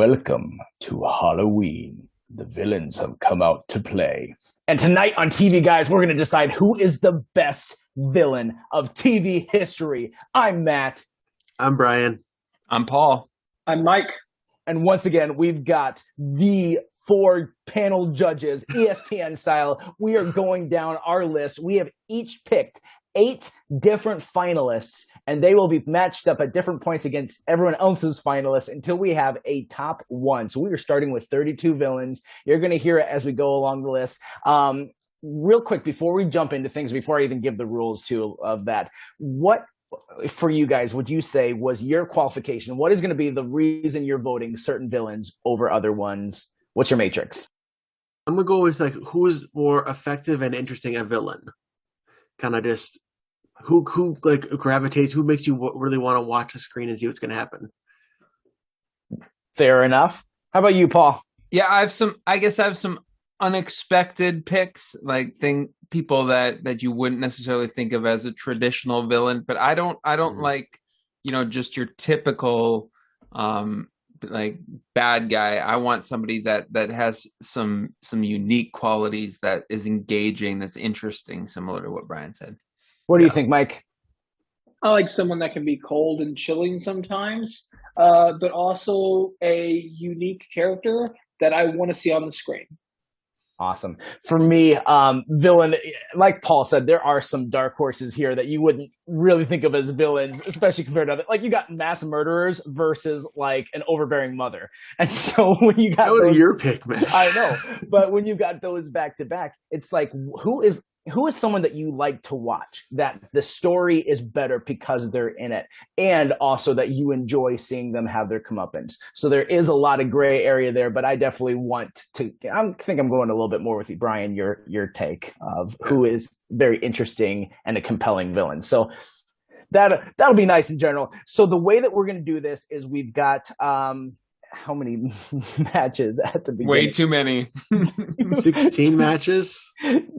Welcome to Halloween. The villains have come out to play. And tonight on TV, guys, we're going to decide who is the best villain of TV history. I'm Matt. I'm Brian. I'm Paul. I'm Mike. And once again, we've got the 4 panel judges, ESPN style. We are going down our list. We have each picked 8 different finalists, and they will be matched up at different points against everyone else's finalists until we have a top 1. So we are starting with 32 villains. You're going to hear it as we go along the list. Real quick, before we jump into things, before I even give the rules of that, what for you guys would you say was your qualification? What is going to be the reason you're voting certain villains over other ones? What's your matrix? I'm gonna go with who's more effective and interesting a villain. Kind of just who gravitates, who makes you really want to watch the screen and see what's going to happen. Fair enough. How about you, Paul? Yeah, I have some unexpected picks, people that you wouldn't necessarily think of as a traditional villain, but I don't like, just your typical bad guy. I want somebody that has some unique qualities, that is engaging, that's interesting, similar to what Brian said. What do you think, Mike? I like someone that can be cold and chilling sometimes, but also a unique character that I want to see on the screen. Awesome. For me, villain, like Paul said, there are some dark horses here that you wouldn't really think of as villains, especially compared to other. Like, you got mass murderers versus like an overbearing mother. And so when you got that was your pick, man. I know. But when you got those back to back, it's like, who is someone that you like to watch, that the story is better because they're in it, and also that you enjoy seeing them have their comeuppance. So there is a lot of gray area there, but I definitely want to, I think I'm going a little bit more with you, Brian, your take of who is very interesting and a compelling villain. So that'll be nice in general. So the way that we're going to do this is we've got, how many matches at the beginning? Way too many. 16 matches.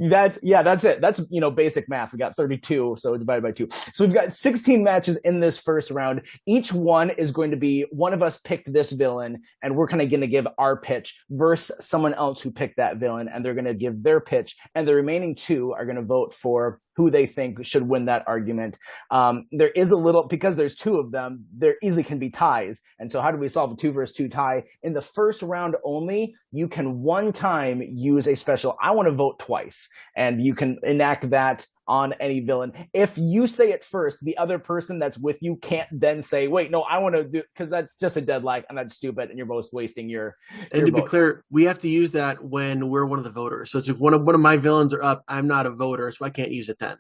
That's it. That's, basic math. We got 32, so divided by 2. So we've got 16 matches in this first round. Each one is going to be, one of us picked this villain, and we're kind of going to give our pitch versus someone else who picked that villain, and they're going to give their pitch, and the remaining 2 are going to vote for who they think should win that argument. There is a little, because there's 2 of them, there easily can be ties. And so how do we solve a 2 versus 2 tie? In the first round only, you can one time use a special, I want to vote twice. And you can enact that on any villain. If you say it first, the other person that's with you can't then say, wait, no, I want to do, because that's just a deadlock and that's stupid and you're both wasting your And to vote. be clear, we have to use that when we're one of the voters. So it's if one of my villains are up, I'm not a voter, so I can't use it then.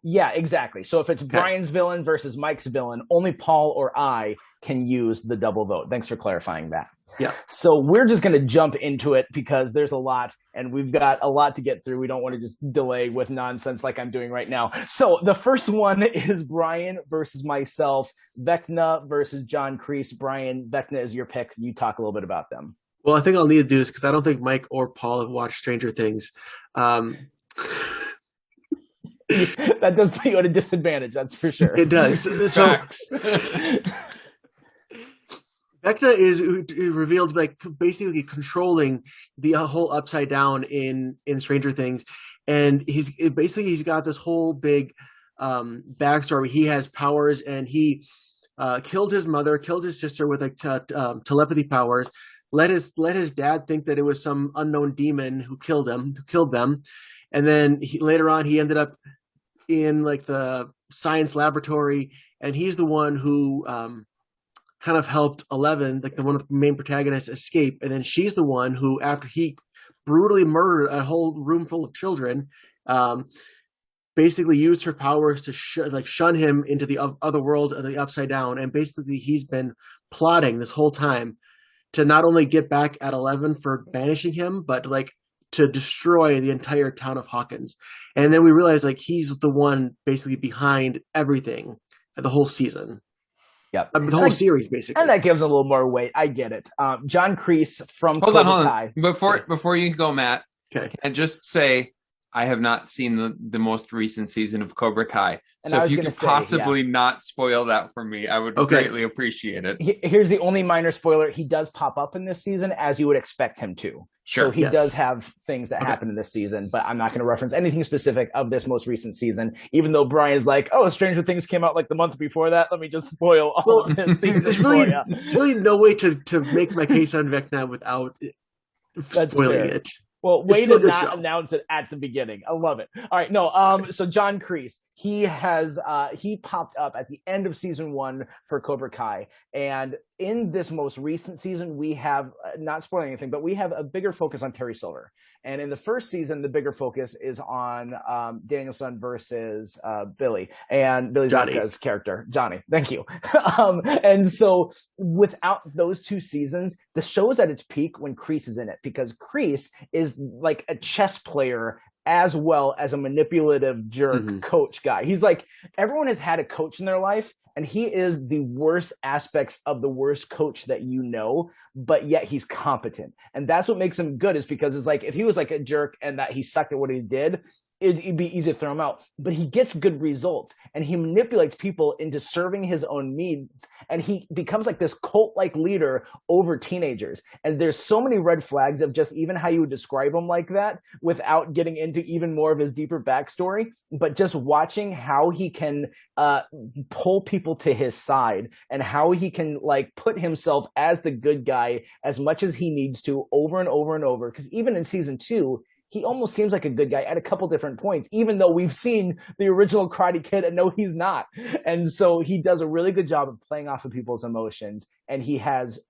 Yeah, exactly. So if it's Brian's villain versus Mike's villain, only Paul or I can use the double vote. Thanks for clarifying that. Yeah. So we're just going to jump into it because there's a lot and we've got a lot to get through. We don't want to just delay with nonsense like I'm doing right now. So the first one is Brian versus myself, Vecna versus John Kreese. Brian, Vecna is your pick. You talk a little bit about them. Well, I think I'll need to do this because I don't think Mike or Paul have watched Stranger Things. That does put you at a disadvantage, that's for sure. It does. So Vecna is revealed to be basically controlling the whole Upside Down in Stranger Things, and he's got this whole big backstory. He has powers, and he killed his mother, killed his sister with telepathy powers. Let his dad think that it was some unknown demon who killed them, and then later on he ended up in the science laboratory, and he's the one who kind of helped Eleven, the one of the main protagonists, escape. And then she's the one who, after he brutally murdered a whole room full of children, basically used her powers to shun him into the other world of the Upside Down. And basically he's been plotting this whole time to not only get back at Eleven for banishing him, but to destroy the entire town of Hawkins. And then we realize he's the one basically behind everything, the whole season. Yep. The whole series, basically. And that gives a little more weight. I get it. John Kreese from Hold Cobra on. Kai. Before you go, Matt, okay. can I just say I have not seen the most recent season of Cobra Kai. And So I if was you gonna could say, possibly not spoil that for me, I would Okay. greatly appreciate it. Here's the only minor spoiler: he does pop up in this season, as you would expect him to. Sure. So he Yes. does have things that happen in this season, but I'm not going to reference anything specific of this most recent season. Even though Brian's like, "Oh, Stranger Things came out like the month before that," let me just spoil all Well, of this season There's for really, you. there's really no way to make my case on Vecna without That's spoiling fair. it. Well, It's way still to a good not show. announce it at the beginning. I love it. All right, no. So John Kreese, he popped up at the end of season 1 for Cobra Kai, and in this most recent season, we have not spoiling anything, but we have a bigger focus on Terry Silver. And in the first season, the bigger focus is on Danielson versus Billy and Billy Johnny. Zabka's character, Johnny. Thank you. And so, without those 2 seasons, the show is at its peak when Kreese is in it, because Kreese is like a chess player as well as a manipulative jerk Mhm. coach guy. He's like, everyone has had a coach in their life, and he is the worst aspects of the worst coach that you know, but yet he's competent. And that's what makes him good, is because it's like, if he was like a jerk and that he sucked at what he did, it'd be easy to throw him out. But he gets good results, and he manipulates people into serving his own needs, and he becomes like this cult-like leader over teenagers. And there's so many red flags of just even how you would describe him like that, without getting into even more of his deeper backstory, but just watching how he can pull people to his side, and how he can like put himself as the good guy as much as he needs to, over and over and over. Because even in season 2, he almost seems like a good guy at a couple different points, even though we've seen the original Karate Kid and no, he's not. And so he does a really good job of playing off of people's emotions, and he has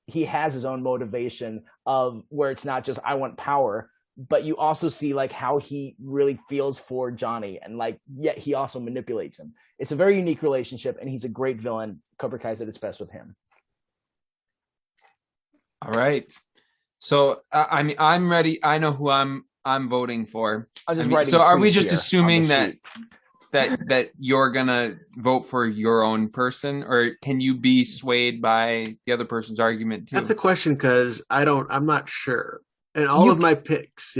his own motivation of where it's not just I want power, but you also see like how he really feels for Johnny, and like yet he also manipulates him. It's a very unique relationship, and he's a great villain. Cobra Kai's at its best with him. All right. So I mean, I'm ready. I know who I'm voting for. I'm just I mean, writing so are we Kreese just here assuming on the that sheet. that you're gonna vote for your own person, or can you be swayed by the other person's argument too? That's the question, because I'm not sure. And all of my picks,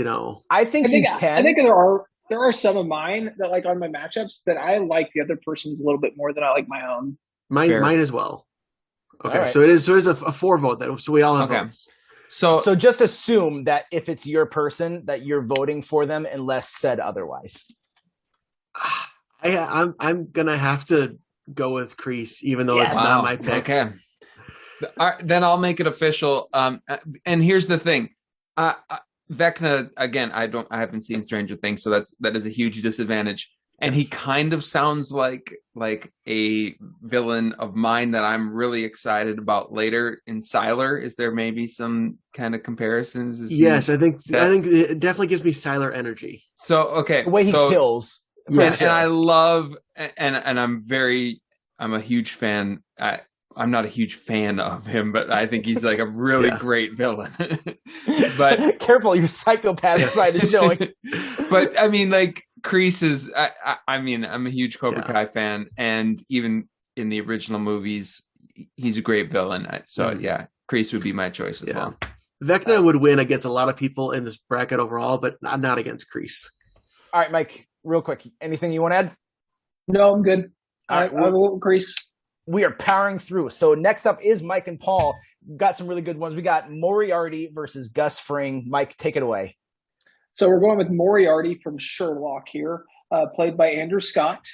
I think you can. I think there are some of mine that, like, on my matchups, that I like the other person's a little bit more than I like my own. mine as well. Okay, All right. so there's a 4 vote, so we all have Okay. votes. So just assume that if it's your person, that you're voting for them unless said otherwise. I'm gonna have to go with Kreese, even though Yes. it's not my pick. Okay. Then I'll make it official. And here's the thing. Vecna, again, I haven't seen Stranger Things, so that is a huge disadvantage. And he kind of sounds like a villain of mine that I'm really excited about later in Sylar. Is there maybe some kind of comparisons? Yes, I think it definitely gives me Sylar energy. So okay, The way he kills. for Yes. sure. and I love and I'm a huge fan. I'm not a huge fan of him, but I think he's like a really great villain. But careful, your psychopath side is showing. but I mean, like Kreese is. I mean, I'm a huge Cobra Kai fan, and even in the original movies, he's a great villain. So yeah, Kreese would be my choice as well. Vecna would win against a lot of people in this bracket overall, but not against Kreese. All right, Mike, real quick, anything you want to add? No, I'm good. All I right, will Grease. We are powering through. So next up is Mike and Paul. Got some really good ones. We got Moriarty versus Gus Fring. Mike, take it away. So we're going with Moriarty from Sherlock here, played by Andrew Scott,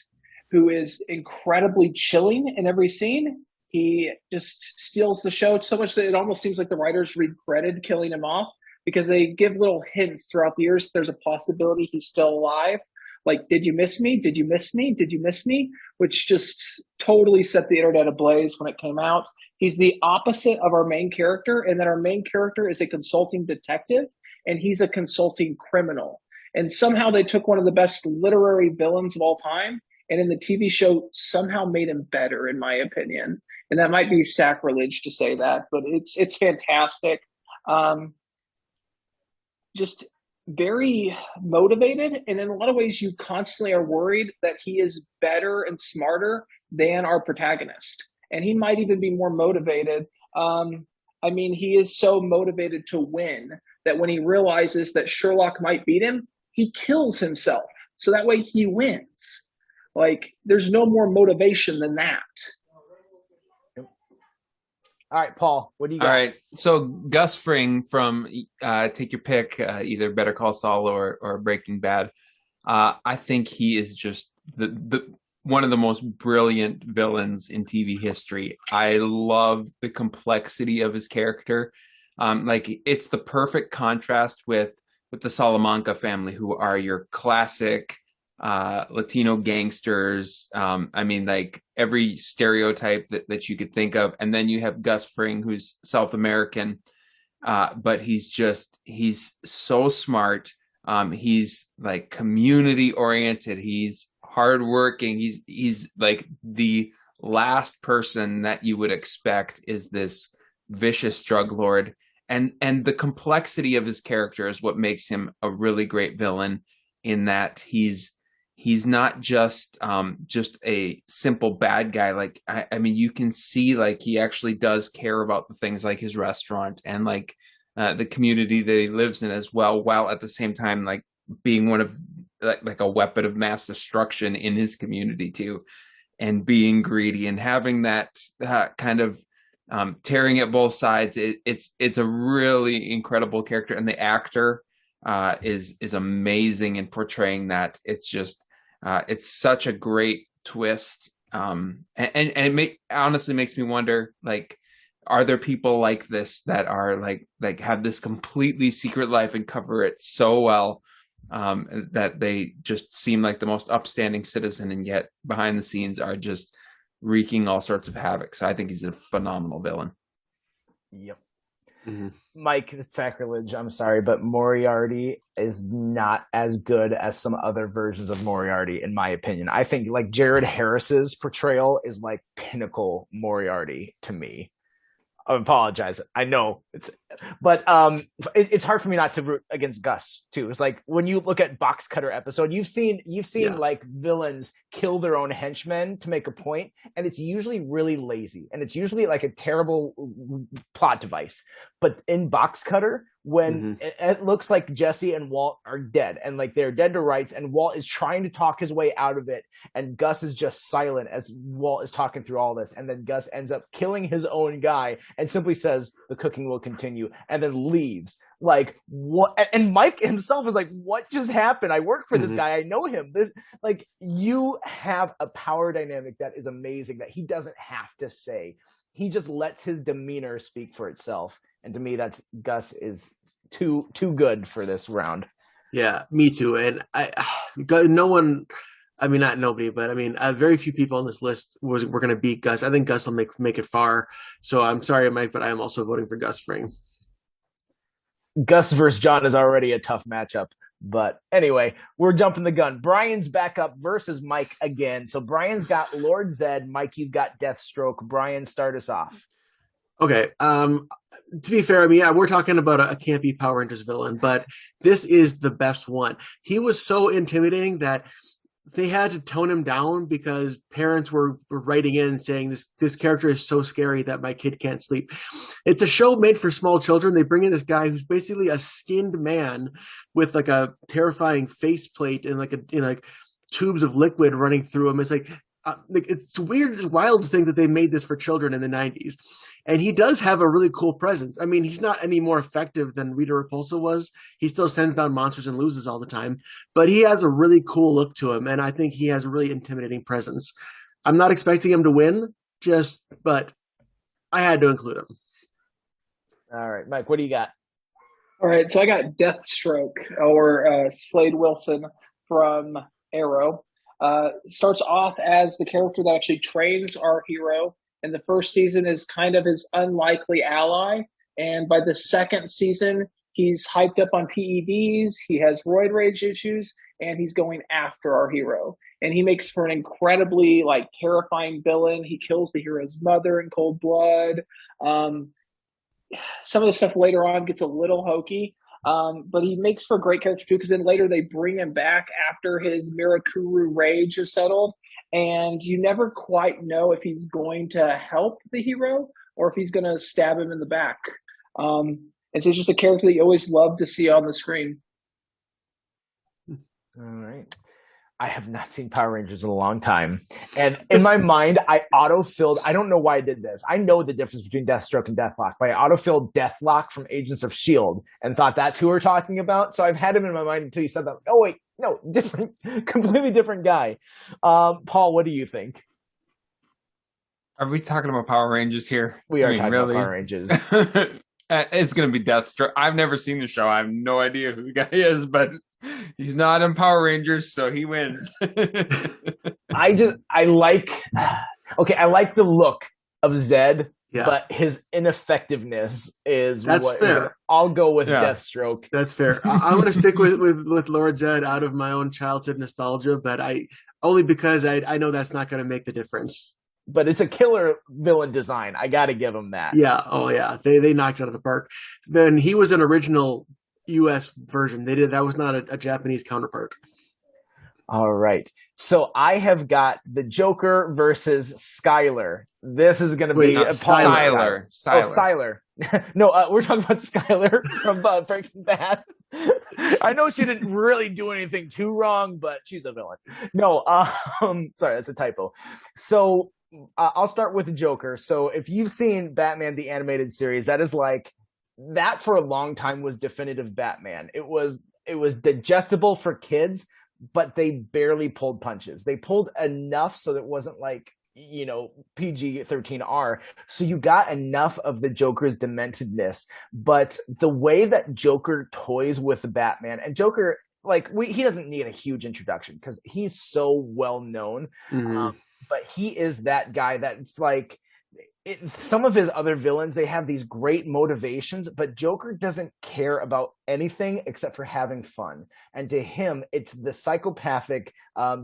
who is incredibly chilling in every scene. He just steals the show so much that it almost seems like the writers regretted killing him off, because they give little hints throughout the years. There's a possibility he's still alive. Like, did you miss me? Did you miss me? Did you miss me? Which just totally set the internet ablaze when it came out. He's the opposite of our main character, and that our main character is a consulting detective, and he's a consulting criminal. And somehow they took one of the best literary villains of all time, and in the TV show somehow made him better, in my opinion. And that might be sacrilege to say that, but it's fantastic. Just very motivated, and in a lot of ways you constantly are worried that he is better and smarter than our protagonist, and he might even be more motivated. I mean, he is so motivated to win that when he realizes that Sherlock might beat him, he kills himself so that way he wins. Like, there's no more motivation than that. All right, Paul, what do you got? All right, so Gus Fring from take your pick, either Better Call Saul or Breaking Bad. I think he is just the one of the most brilliant villains in TV history. I love the complexity of his character. Like, it's the perfect contrast with the Salamanca family, who are your classic Latino gangsters. I mean, like every stereotype that you could think of. And then you have Gus Fring, who's South American, but he's so smart. He's like community oriented. He's hardworking. He's like the last person that you would expect is this vicious drug lord. And the complexity of his character is what makes him a really great villain, in that he's not just a simple bad guy. Like, I mean, you can see like he actually does care about the things like his restaurant and like the community that he lives in as well, while at the same time like being one of like a weapon of mass destruction in his community too, and being greedy and having that kind of tearing at both sides. It's a really incredible character, and the actor is amazing in portraying that. It's just it's such a great twist, and it honestly makes me wonder, like, are there people like this that are like have this completely secret life and cover it so well, that they just seem like the most upstanding citizen, and yet behind the scenes are just wreaking all sorts of havoc. So I think he's a phenomenal villain. Yep. Mhm. Mike, it's sacrilege. I'm sorry, but Moriarty is not as good as some other versions of Moriarty, in my opinion. I think like Jared Harris's portrayal is like pinnacle Moriarty to me. I apologize. I know but it's hard for me not to root against Gus too. It's like when you look at Box Cutter episode, you've seen like villains kill their own henchmen to make a point, and it's usually really lazy, and it's usually like a terrible plot device. But in Box Cutter, when it looks like Jesse and Walt are dead, and like they're dead to rights, and Walt is trying to talk his way out of it, and Gus is just silent as Walt is talking through all this, and then Gus ends up killing his own guy and simply says the cooking will continue, and then leaves. Like, what? And Mike himself is like, what just happened? I work for this guy, I know him. This, like, you have a power dynamic that is amazing, that he doesn't have to say. He just lets his demeanor speak for itself. And to me, that's Gus is too good for this round. Yeah, me too. And no one, I mean, not nobody, but I mean, very few people on this list were going to beat Gus. I think Gus will make it far. So I'm sorry, Mike, but I am also voting for Gus Fring. Gus versus John is already a tough matchup. But anyway, we're jumping the gun. Brian's back up versus Mike again. So Brian's got Lord Zed. Mike, you've got Deathstroke. Brian, start us off. Okay. To be fair, I mean, yeah, we're talking about a campy Power Rangers villain, but this is the best one. He was so intimidating that they had to tone him down because parents were writing in saying this character is so scary that my kid can't sleep. It's a show made for small children. They bring in this guy who's basically a skinned man with like a terrifying faceplate and like tubes of liquid running through him. It's like it's weird, it's wild to think that they made this for children in the 90s. And he does have a really cool presence. I mean, he's not any more effective than Rita Repulsa was. He still sends down monsters and loses all the time. But he has a really cool look to him, and I think he has a really intimidating presence. I'm not expecting him to win, but I had to include him. All right, Mike, what do you got? All right, so I got Deathstroke, or Slade Wilson from Arrow. Starts off as the character that actually trains our hero. And the first season is kind of his unlikely ally. And by the second season, he's hyped up on PEDs, he has roid rage issues, and he's going after our hero. And he makes for an incredibly like terrifying villain. He kills the hero's mother in cold blood. Some of the stuff later on gets a little hokey. But he makes for a great character too, because then later they bring him back after his Mirakuru rage is settled. And you never quite know if he's going to help the hero or if he's going to stab him in the back. And so it's just a character that you always love to see on the screen. All right. I have not seen Power Rangers in a long time. And in my mind, I autofilled. I don't know why I did this. I know the difference between Deathstroke and Deathlock, but I autofilled Deathlock from Agents of S.H.I.E.L.D. and thought that's who we're talking about. So I've had him in my mind until you said that. Oh, wait. No, different, completely different guy. Paul, what do you think? Are we talking about Power Rangers here? We are talking about Power Rangers. It's going to be Deathstroke. I've never seen the show. I have no idea who the guy is, but he's not in Power Rangers, so he wins. I like the look of Zed, but his ineffectiveness is fair. I'll go with Deathstroke. That's fair. I'm going to stick with Lord Zed out of my own childhood nostalgia, but only because I know that's not going to make the difference. But it's a killer villain design. I got to give him that. Yeah. Oh, yeah. They knocked it out of the park. Then he was an original U.S. version. That was not a Japanese counterpart. All right. So I have got the Joker versus Skyler. This is going to be Sylar. Oh, Sylar. No, we're talking about Skyler from Breaking Bad. I know she didn't really do anything too wrong, but she's a villain. No, sorry, that's a typo. So I'll start with the Joker. So if you've seen Batman the Animated Series, that is like that for a long time was definitive Batman. It was digestible for kids, but they barely pulled punches. They pulled enough so that it wasn't like, PG-13R. So you got enough of the Joker's dementedness, but the way that Joker toys with Batman, and Joker, he doesn't need a huge introduction because he's so well known. Mm-hmm. But he is that guy that's like, some of his other villains, they have these great motivations, but Joker doesn't care about anything except for having fun. And to him, it's the psychopathic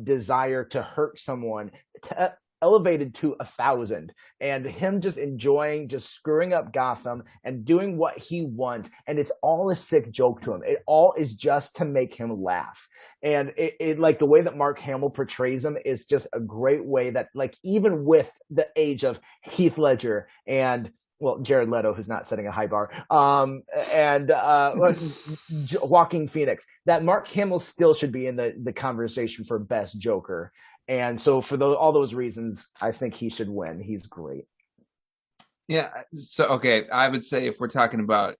desire to hurt someone, elevated to 1,000, and him just enjoying just screwing up Gotham and doing what he wants. And it's all a sick joke to him. It all is just to make him laugh. And it like the way that Mark Hamill portrays him is just a great way that, like, even with the age of Heath Ledger and Jared Leto, who's not setting a high bar, and Joaquin Phoenix, that Mark Hamill still should be in the conversation for best Joker. And so for all those reasons, I think he should win. He's great. Yeah. So, okay. I would say if we're talking about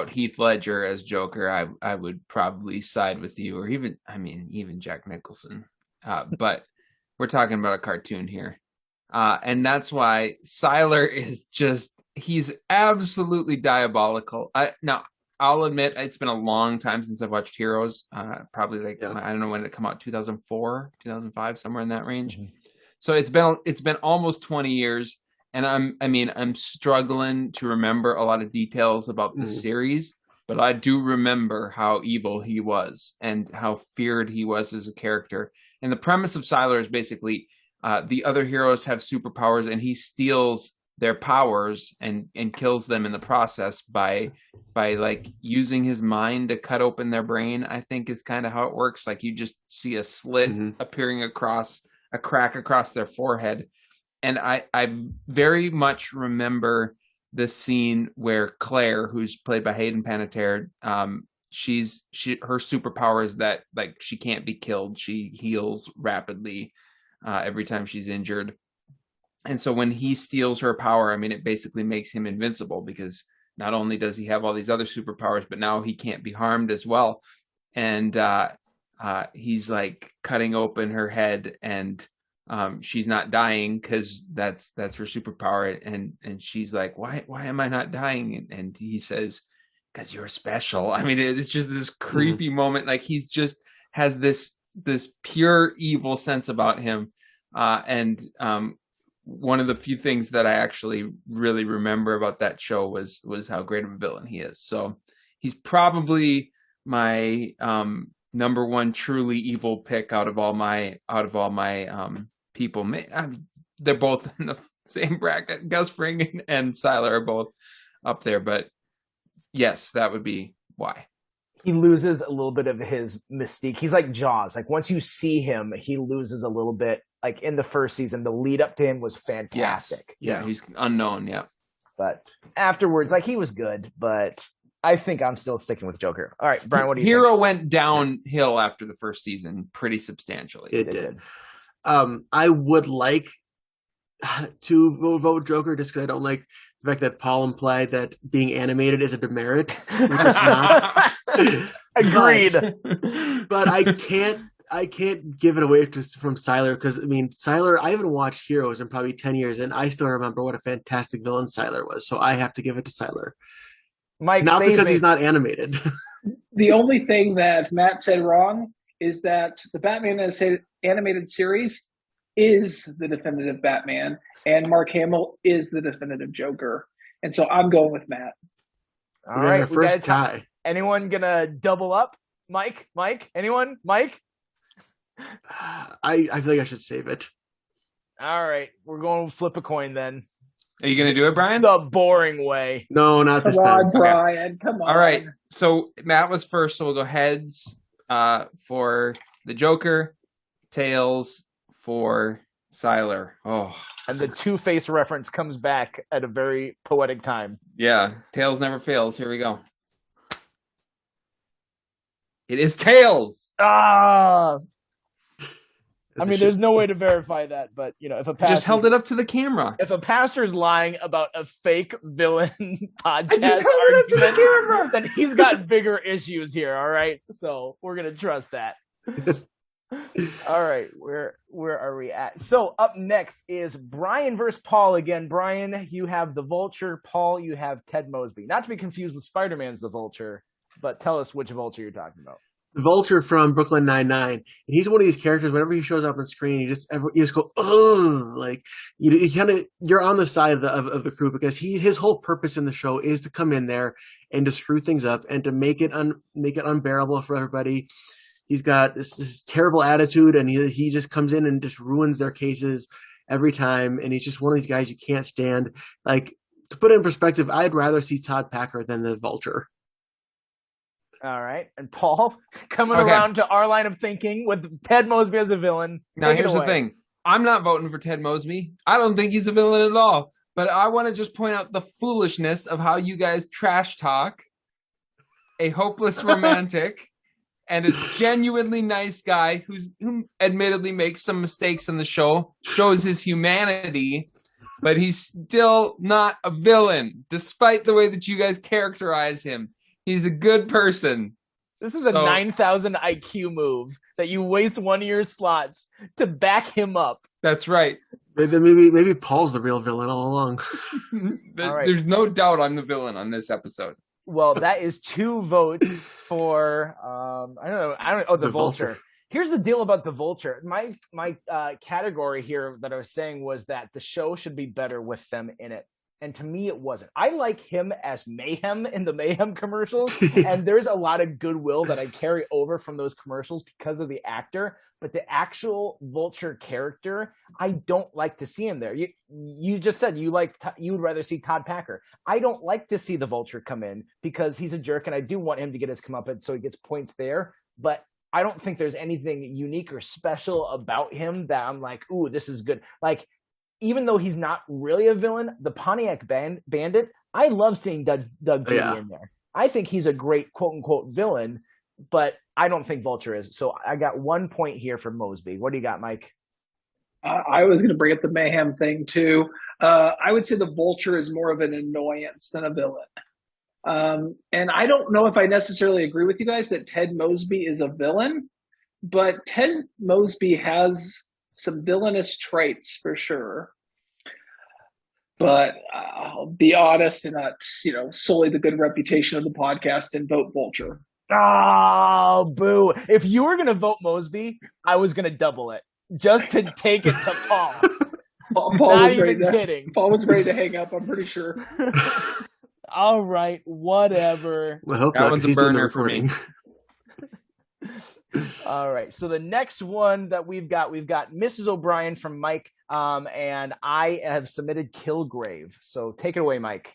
Heath Ledger as Joker, I would probably side with you, or even Jack Nicholson. But we're talking about a cartoon here. And that's why Sylar is he's absolutely diabolical. Now, I'll admit it's been a long time since I've watched Heroes. Probably I don't know when it came out, 2004, 2005, somewhere in that range. Mm-hmm. So it's been almost 20 years, and I'm struggling to remember a lot of details about the series, but I do remember how evil he was and how feared he was as a character. And the premise of Sylar is basically the other heroes have superpowers, and he steals their powers and kills them in the process by like using his mind to cut open their brain, I think is kind of how it works. Like you just see a slit appearing across a crack across their forehead. And I very much remember the scene where Claire, who's played by Hayden Panettiere, her superpower is that, like, she can't be killed. She heals rapidly every time she's injured. And so when he steals her power, it basically makes him invincible, because not only does he have all these other superpowers, but now he can't be harmed as well. And he's like cutting open her head, and she's not dying because that's her superpower. And she's like, why am I not dying? And he says, because you're special. It's just this creepy moment. Like he's just has this pure evil sense about him. One of the few things that I actually really remember about that show was how great of a villain he is. So he's probably my number one truly evil pick out of all my people. They're both in the same bracket. Gus Fring and Sylar are both up there, but yes, that would be why. He loses a little bit of his mystique. He's like Jaws. Like once you see him, he loses a little bit. Like in the first season, the lead up to him was fantastic. Yes. Yeah, he's unknown. Yeah, but afterwards, like he was good, but I think I'm still sticking with Joker. All right, Brian, what do you Hero think? went downhill after the first season pretty substantially. It did. I would like to vote Joker just because I don't like the fact that Paul implied that being animated is a demerit, which is not. Agreed. But I can't give it away from Sylar because I mean Sylar. I haven't watched Heroes in probably 10 years, and I still remember what a fantastic villain Sylar was. So I have to give it to Sylar, Mike, not save because me. he's not animated. The only thing that Matt said wrong is that the Batman animated series is the definitive Batman, and Mark Hamill is the definitive Joker. And so I'm going with Matt. All We got right, our first tie. Anyone gonna double up? Mike? Anyone? Mike? I feel like I should save it. All right, we're going to flip a coin then. Are you going to do it, Brian? The boring way. No, not this Come time. on, Brian. Come on. All right. So Matt was first, so we'll go heads for the Joker, tails for Sylar. Oh, And the Two-Face reference comes back at a very poetic time. yeah. Tails never fails. Here we go. It is tails. Ah! I It's a mean, shit. there's no way to verify that, but you know, if a pastor Just held it up to the camera. if a pastor's lying about a fake villain podcast I just held it up to the argument, camera. then he's got bigger issues here. All right, so we're gonna trust that. All right, where are we at? So up next is Brian versus Paul again. Brian, you have the Vulture. Paul, you have Ted Mosby. Not to be confused with Spider-Man's the Vulture, but tell us which Vulture you're talking about. The Vulture from Brooklyn Nine-Nine, and he's one of these characters. Whenever he shows up on screen, you just go, oh, like you kind of you're on the side of the crew because his whole purpose in the show is to come in there and to screw things up and to make it unbearable for everybody. He's got this terrible attitude, and he just comes in and just ruins their cases every time. And he's just one of these guys you can't stand. Like, to put it in perspective, I'd rather see Todd Packer than the Vulture. All right, and Paul coming Okay. around to our line of thinking with Ted Mosby as a villain. Now, Take it here's the away. thing. I'm not voting for Ted Mosby. I don't think he's a villain at all. But I want to just point out the foolishness of how you guys trash talk a hopeless romantic and a genuinely nice guy who admittedly makes some mistakes in the show, shows his humanity, but he's still not a villain, despite the way that you guys characterize him. He's a good person. This is a 9,000 IQ move that you waste one of your slots to back him up. That's right. Maybe Paul's the real villain all along. All right. There's no doubt I'm the villain on this episode. Well, that is 2 votes for I don't know. Oh, the Vulture. Here's the deal about the Vulture. My category here that I was saying was that the show should be better with them in it. And to me, it wasn't. I like him as Mayhem in the Mayhem commercials. And there's a lot of goodwill that I carry over from those commercials because of the actor. But the actual Vulture character, I don't like to see him there. You just said you would rather see Todd Packer. I don't like to see the Vulture come in because he's a jerk. And I do want him to get his comeuppance so he gets points there. But I don't think there's anything unique or special about him that I'm like, ooh, this is good. Like, even though he's not really a villain, the Pontiac Bandit, I love seeing Doug Judy in there. I think he's a great quote-unquote villain, but I don't think Vulture is. So I got 1 point here for Mosby. What do you got, Mike? I was going to bring up the Mayhem thing, too. I would say the Vulture is more of an annoyance than a villain. And I don't know if I necessarily agree with you guys that Ted Mosby is a villain, but Ted Mosby has some villainous traits for sure. But I'll be honest and not, solely the good reputation of the podcast and vote Vulture. Oh, boo. If you were going to vote Mosby, I was going to double it just to take it to Paul. Paul Not was ready even kidding. Paul was ready to hang up, I'm pretty sure. All right, whatever. I hope That not, 'cause one's a he's doing the burner for me. recording. All right. So the next one that we've got Mrs. O'Brien from Mike, and I have submitted Kilgrave. So take it away, Mike.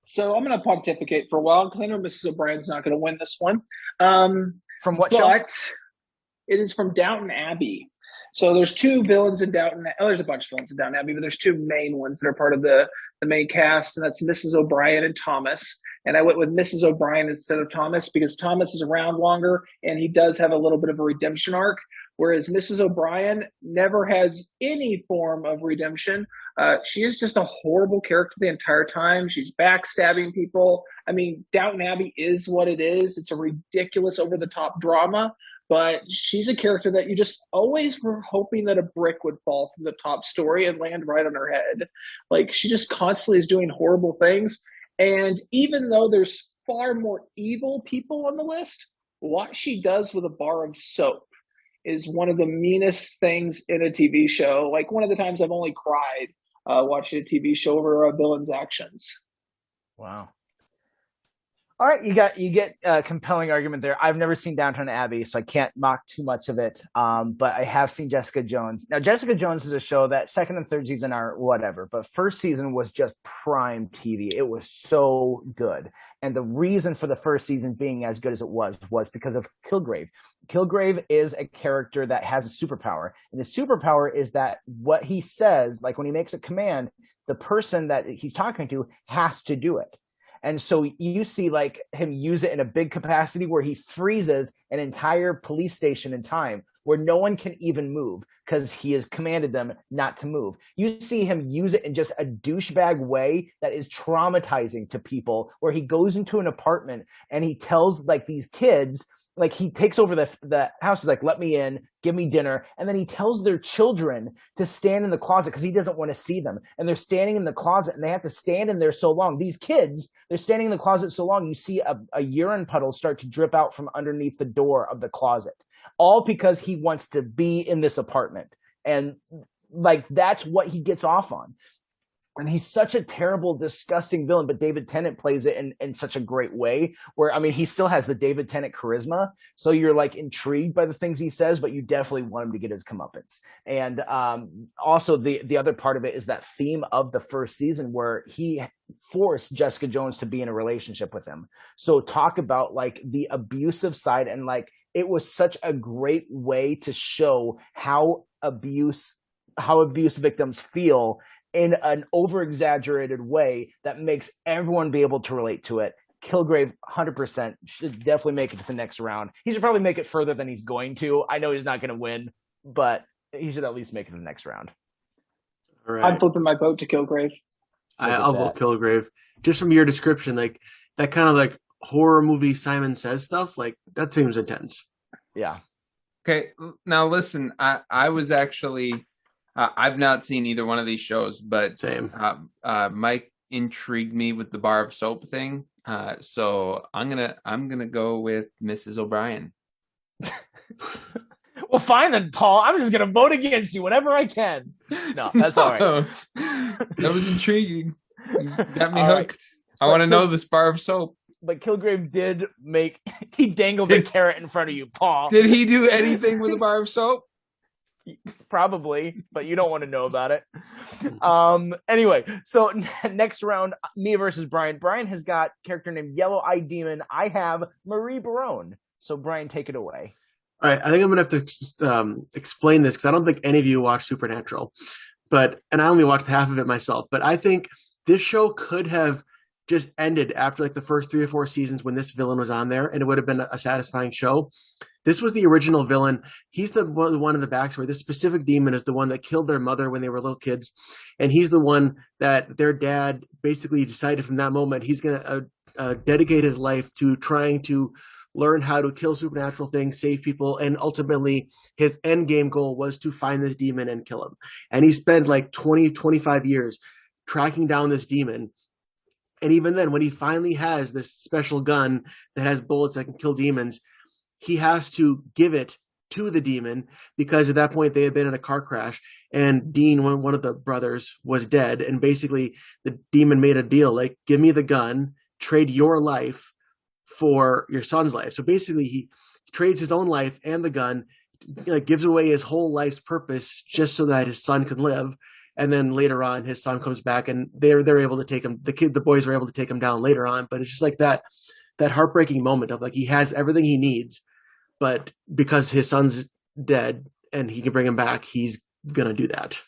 So I'm going to pontificate for a while because I know Mrs. O'Brien's not going to win this one. From what show? But it is from Downton Abbey. So there's two villains in Downton. Oh, there's a bunch of villains in Downton Abbey, but there's two main ones that are part of the main cast, and that's Mrs. O'Brien and Thomas. And I went with Mrs. O'Brien instead of Thomas because Thomas is around longer and he does have a little bit of a redemption arc, whereas Mrs. O'Brien never has any form of redemption. She is just a horrible character the entire time. She's backstabbing people. I mean, Downton Abbey is what it is. It's a ridiculous, over the top drama, but she's a character that you just always were hoping that a brick would fall from the top story and land right on her head. Like, she just constantly is doing horrible things. And even though there's far more evil people on the list, what she does with a bar of soap is one of the meanest things in a TV show. Like, one of the times I've only cried watching a TV show over a villain's actions. Wow. All right, you get a compelling argument there. I've never seen Downton Abbey, so I can't mock too much of it. But I have seen Jessica Jones. Now, Jessica Jones is a show that second and third season are whatever, but first season was just prime TV. It was so good. And the reason for the first season being as good as it was because of Kilgrave. Kilgrave is a character that has a superpower. And the superpower is that what he says, like when he makes a command, the person that he's talking to has to do it. And so you see like him use it in a big capacity where he freezes an entire police station in time where no one can even move because he has commanded them not to move. You see him use it in just a douchebag way that is traumatizing to people, where he goes into an apartment and he tells like these kids, like he takes over the house, is like, let me in, give me dinner. And then he tells their children to stand in the closet because he doesn't want to see them. And they're standing in the closet and they have to stand in there so long. These kids, they're standing in the closet so long, you see a urine puddle start to drip out from underneath the door of the closet, all because he wants to be in this apartment. And like, that's what he gets off on. And he's such a terrible, disgusting villain, but David Tennant plays it in such a great way where, I mean, he still has the David Tennant charisma. So you're like intrigued by the things he says, but you definitely want him to get his comeuppance. And also the other part of it is that theme of the first season where he forced Jessica Jones to be in a relationship with him. So talk about like the abusive side, and like, it was such a great way to show how abuse victims feel in an over-exaggerated way that makes everyone be able to relate to it. Kilgrave 100% should definitely make it to the next round. He should probably make it further than he's going to. I know he's not going to win, but he should at least make it to the next round. All right. I'm flipping my vote to Kilgrave. I'll vote Kilgrave. Just from your description, like that kind of like horror movie Simon Says stuff, like that seems intense. Yeah. Okay, now listen, I was actually I've not seen either one of these shows, but Same. Mike intrigued me with the bar of soap thing, so I'm gonna go with Mrs. O'Brien. Well, fine then, Paul. I'm just gonna vote against you whenever I can. No, that's all right. That was intriguing. You got me All hooked. right. I want to know this bar of soap. But Kilgrave did he dangled a carrot in front of you, Paul. Did he do anything with a bar of soap? Probably, but you don't want to know about it. Anyway, so next round, me versus Brian. Brian has got a character named Yellow Eye Demon. I have Marie Barone. So Brian, take it away. All right, I think I'm gonna have to explain this because I don't think any of you watch Supernatural, and I only watched half of it myself. But I think this show could have just ended after like the first 3 or 4 seasons when this villain was on there, and it would have been a satisfying show. This was the original villain. He's the one in the backstory. This specific demon is the one that killed their mother when they were little kids, and he's the one that their dad basically decided from that moment he's gonna dedicate his life to trying to learn how to kill supernatural things, save people, and ultimately his end game goal was to find this demon and kill him. And he spent like 20-25 years tracking down this demon. And even then, when he finally has this special gun that has bullets that can kill demons, he has to give it to the demon because at that point they had been in a car crash and Dean, one of the brothers, was dead. And basically the demon made a deal, like, give me the gun, trade your life for your son's life. So basically he trades his own life and the gun, like, gives away his whole life's purpose just so that his son can live. And then later on, his son comes back, and they're able to take him. The boys were able to take him down later on. But it's just like that heartbreaking moment of like he has everything he needs, but because his son's dead, and he can bring him back, he's gonna do that.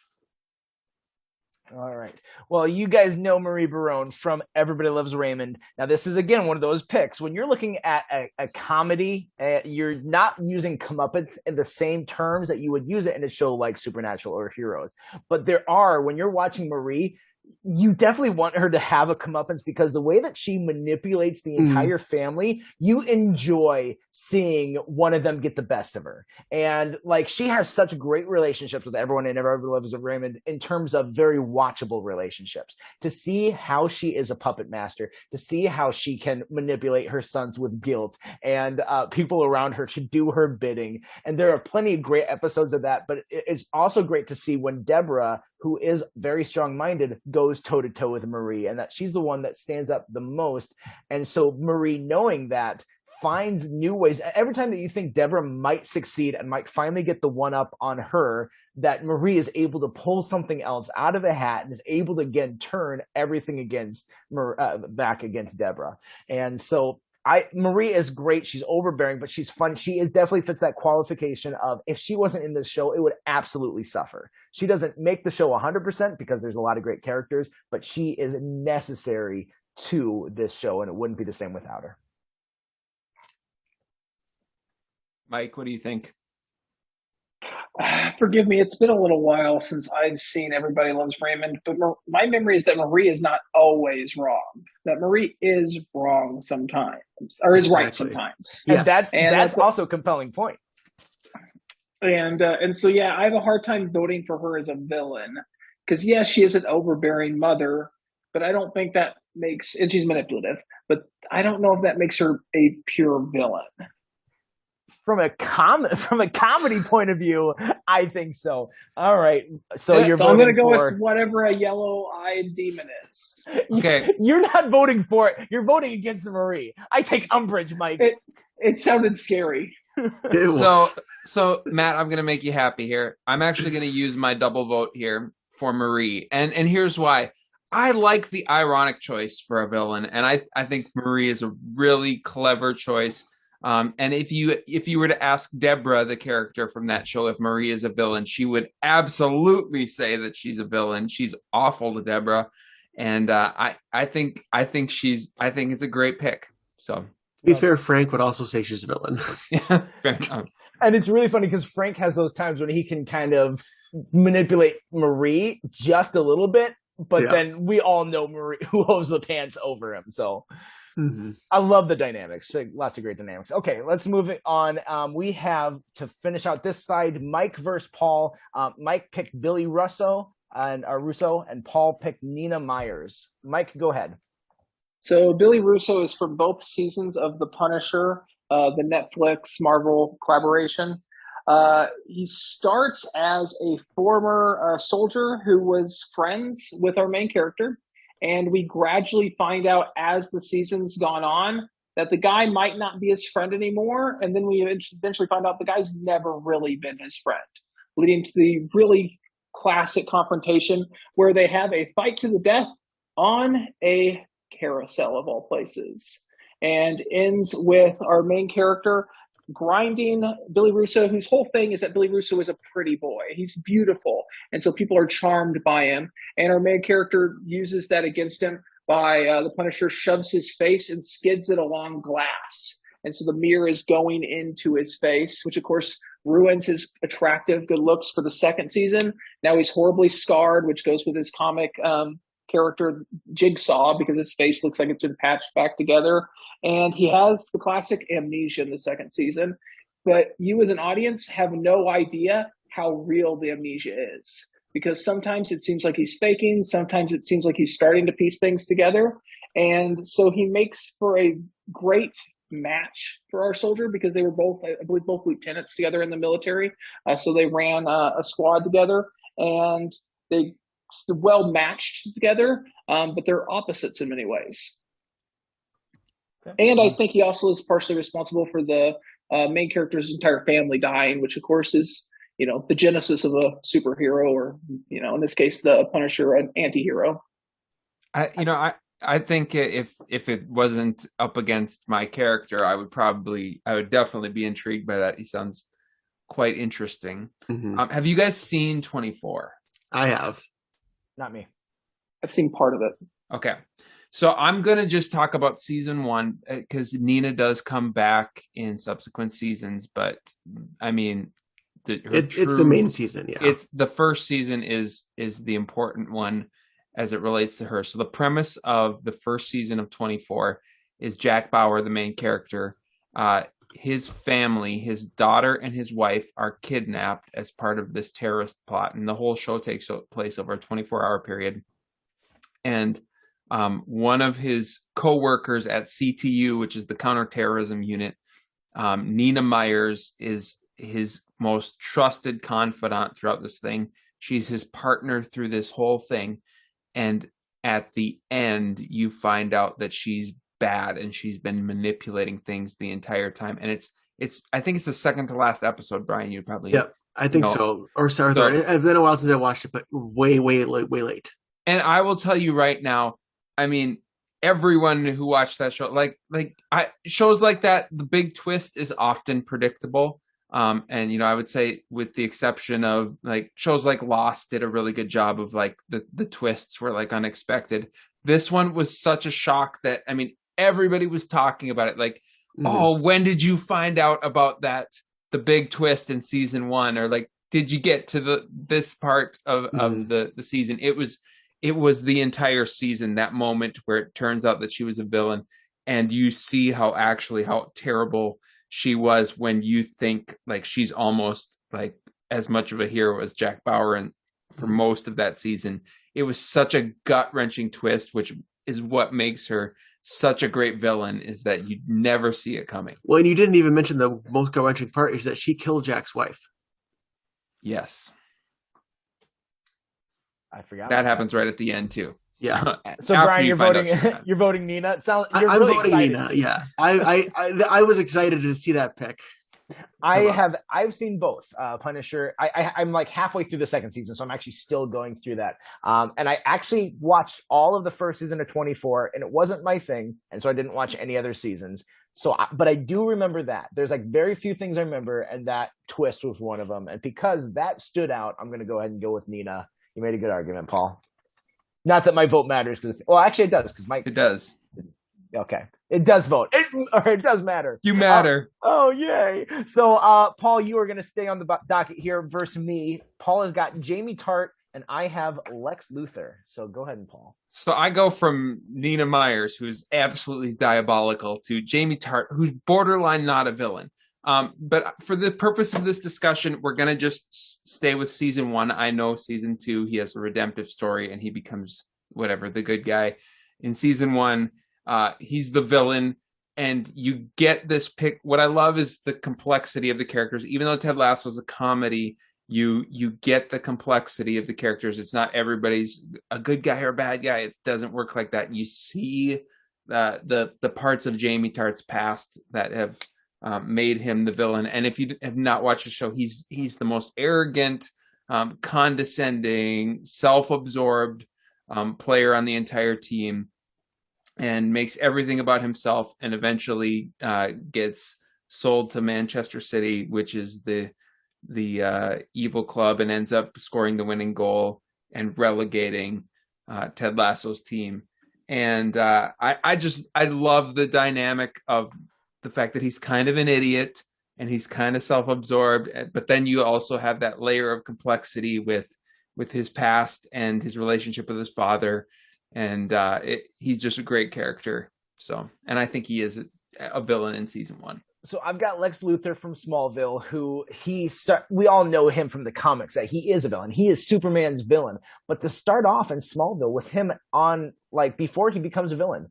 All right. Well, you guys know Marie Barone from Everybody Loves Raymond. Now, this is, again, one of those picks. When you're looking at a comedy, you're not using comeuppance in the same terms that you would use it in a show like Supernatural or Heroes. But there are, when you're watching Marie, you definitely want her to have a comeuppance because the way that she manipulates the entire family, you enjoy seeing one of them get the best of her. And like, she has such great relationships with everyone in Everybody Loves Raymond in terms of very watchable relationships. To see how she is a puppet master, to see how she can manipulate her sons with guilt and people around her to do her bidding. And there are plenty of great episodes of that, but it's also great to see when Deborah, who is very strong-minded, goes toe-to-toe with Marie, and that she's the one that stands up the most. And so Marie, knowing that, finds new ways. Every time that you think Deborah might succeed and might finally get the one-up on her, that Marie is able to pull something else out of a hat and is able to, again, turn everything against back against Deborah. And so Marie is great. She's overbearing, but she's fun. She definitely fits that qualification of, if she wasn't in this show, it would absolutely suffer. She doesn't make the show 100% because there's a lot of great characters, but she is necessary to this show, and it wouldn't be the same without her. Mike, what do you think? Forgive me, it's been a little while since I've seen Everybody Loves Raymond, but my memory is that Marie is not always wrong. That Marie is wrong sometimes, or is right sometimes. And Yes. that's also a compelling point. And so yeah, I have a hard time voting for her as a villain because yes, she is an overbearing mother, but I don't think that makes, and she's manipulative, but I don't know if that makes her a pure villain. From a comedy point of view, I think so. All right, so you're so I'm voting going to go for with whatever a yellow-eyed demon is. Okay. You're not voting for it. You're voting against Marie. I take umbrage, Mike. It sounded scary. So Matt, I'm going to make you happy here. I'm actually going to use my double vote here for Marie, and here's why. I like the ironic choice for a villain, and I think Marie is a really clever choice. And if you were to ask Deborah, the character from that show, if Marie is a villain, she would absolutely say that she's a villain. She's awful to Deborah, and I think it's a great pick. So, To be fair, Frank would also say she's a villain. yeah, fair enough. And it's really funny because Frank has those times when he can kind of manipulate Marie just a little bit, but then we all know Marie who holds the pants over him. So I love the dynamics. Lots of great dynamics. Okay, let's move it on. We have, to finish out this side, Mike versus Paul. Mike picked Billy Russo and Paul picked Nina Myers. Mike, go ahead. So Billy Russo is from both seasons of The Punisher, the Netflix Marvel collaboration. He starts as a former soldier who was friends with our main character. And we gradually find out as the season's gone on that the guy might not be his friend anymore. And then we eventually find out the guy's never really been his friend, leading to the really classic confrontation where they have a fight to the death on a carousel of all places, and ends with our main character grinding Billy Russo, whose whole thing is that Billy Russo is a pretty boy. He's beautiful. And so people are charmed by him. And our main character uses that against him by the Punisher shoves his face and skids it along glass. And so the mirror is going into his face, which of course ruins his attractive good looks for the second season. Now he's horribly scarred, which goes with his comic character Jigsaw, because his face looks like it's been patched back together. And he has the classic amnesia in the second season. But you as an audience have no idea how real the amnesia is. Because sometimes it seems like he's faking. Sometimes it seems like he's starting to piece things together. And so he makes for a great match for our soldier because they were both, I believe, both lieutenants together in the military. So they ran a squad together and they well matched together, but they're opposites in many ways. Okay. And I think he also is partially responsible for the main character's entire family dying, which of course is, the genesis of a superhero, or, in this case, the Punisher, an anti-hero. I think if it wasn't up against my character, I would definitely be intrigued by that. He sounds quite interesting. Mhm. Have you guys seen 24? I have. Not me. I've seen part of it. Okay. So I'm going to just talk about season 1 because Nina does come back in subsequent seasons. But I mean, It's the main season. Yeah. It's the first season is the important one as it relates to her. So the premise of the first season of 24 is Jack Bauer, the main character. His family, his daughter and his wife, are kidnapped as part of this terrorist plot, and the whole show takes place over a 24-hour period. And one of his co-workers at CTU, which is the counterterrorism unit, Nina Myers, is his most trusted confidant throughout this thing. She's his partner through this whole thing. And at the end, you find out that she's bad and she's been manipulating things the entire time. And it's I think it's the second to last episode, Brian. You probably Yep, I think so. Or sorry, it's been a while since I watched it, but way late. And I will tell you right now, I mean, everyone who watched that show, shows like that, the big twist is often predictable. And I would say, with the exception of like shows like Lost, did a really good job of like the twists were like unexpected. This one was such a shock that, I mean, everybody was talking about it. Like, oh, when did you find out about the big twist in season 1? Or like, did you get to this part of the season? It was the entire season, that moment where it turns out that she was a villain, and you see how terrible she was when you think like she's almost like as much of a hero as Jack Bauer. And for most of that season, it was such a gut-wrenching twist, which is what makes her such a great villain, is that you never see it coming. Well, and you didn't even mention the most gut-wrenching part is that she killed Jack's wife. Yes. I forgot. That happens right at the end too. Yeah. So Brian, you're voting Nina. I'm voting Nina. Yeah. I was excited to see that pick. I've seen both Punisher. I'm like halfway through the second season, so I'm actually still going through that. And I actually watched all of the first season of 24, and it wasn't my thing, and so I didn't watch any other seasons. But I do remember that there's like very few things I remember, and that twist was one of them. And because that stood out, I'm going to go ahead and go with Nina. You made a good argument, Paul. Not that my vote matters, actually it does, because it does. Okay, it does vote. It does matter. You matter. Oh, yay! So, Paul, you are going to stay on the docket here versus me. Paul has got Jamie Tart, and I have Lex Luthor. So go ahead, Paul. So I go from Nina Myers, who's absolutely diabolical, to Jamie Tart, who's borderline not a villain. But for the purpose of this discussion, we're going to just stay with season 1. I know season 2, he has a redemptive story and he becomes the good guy. In season 1, he's the villain, and you get this pick. What I love is the complexity of the characters. Even though Ted Lasso is a comedy, you get the complexity of the characters. It's not everybody's a good guy or a bad guy. It doesn't work like that. You see the parts of Jamie Tart's past that have made him the villain. And if you have not watched the show, he's the most arrogant, condescending, self-absorbed player on the entire team, and makes everything about himself, and eventually gets sold to Manchester City, which is the evil club, and ends up scoring the winning goal and relegating Ted Lasso's team. And I love the dynamic of the fact that he's kind of an idiot and he's kind of self-absorbed, but then you also have that layer of complexity with his past and his relationship with his father. And he's just a great character. So, and I think he is a villain in season 1. So I've got Lex Luthor from Smallville, who we all know him from the comics that he is a villain. He is Superman's villain. But to start off in Smallville with him on, like, before he becomes a villain,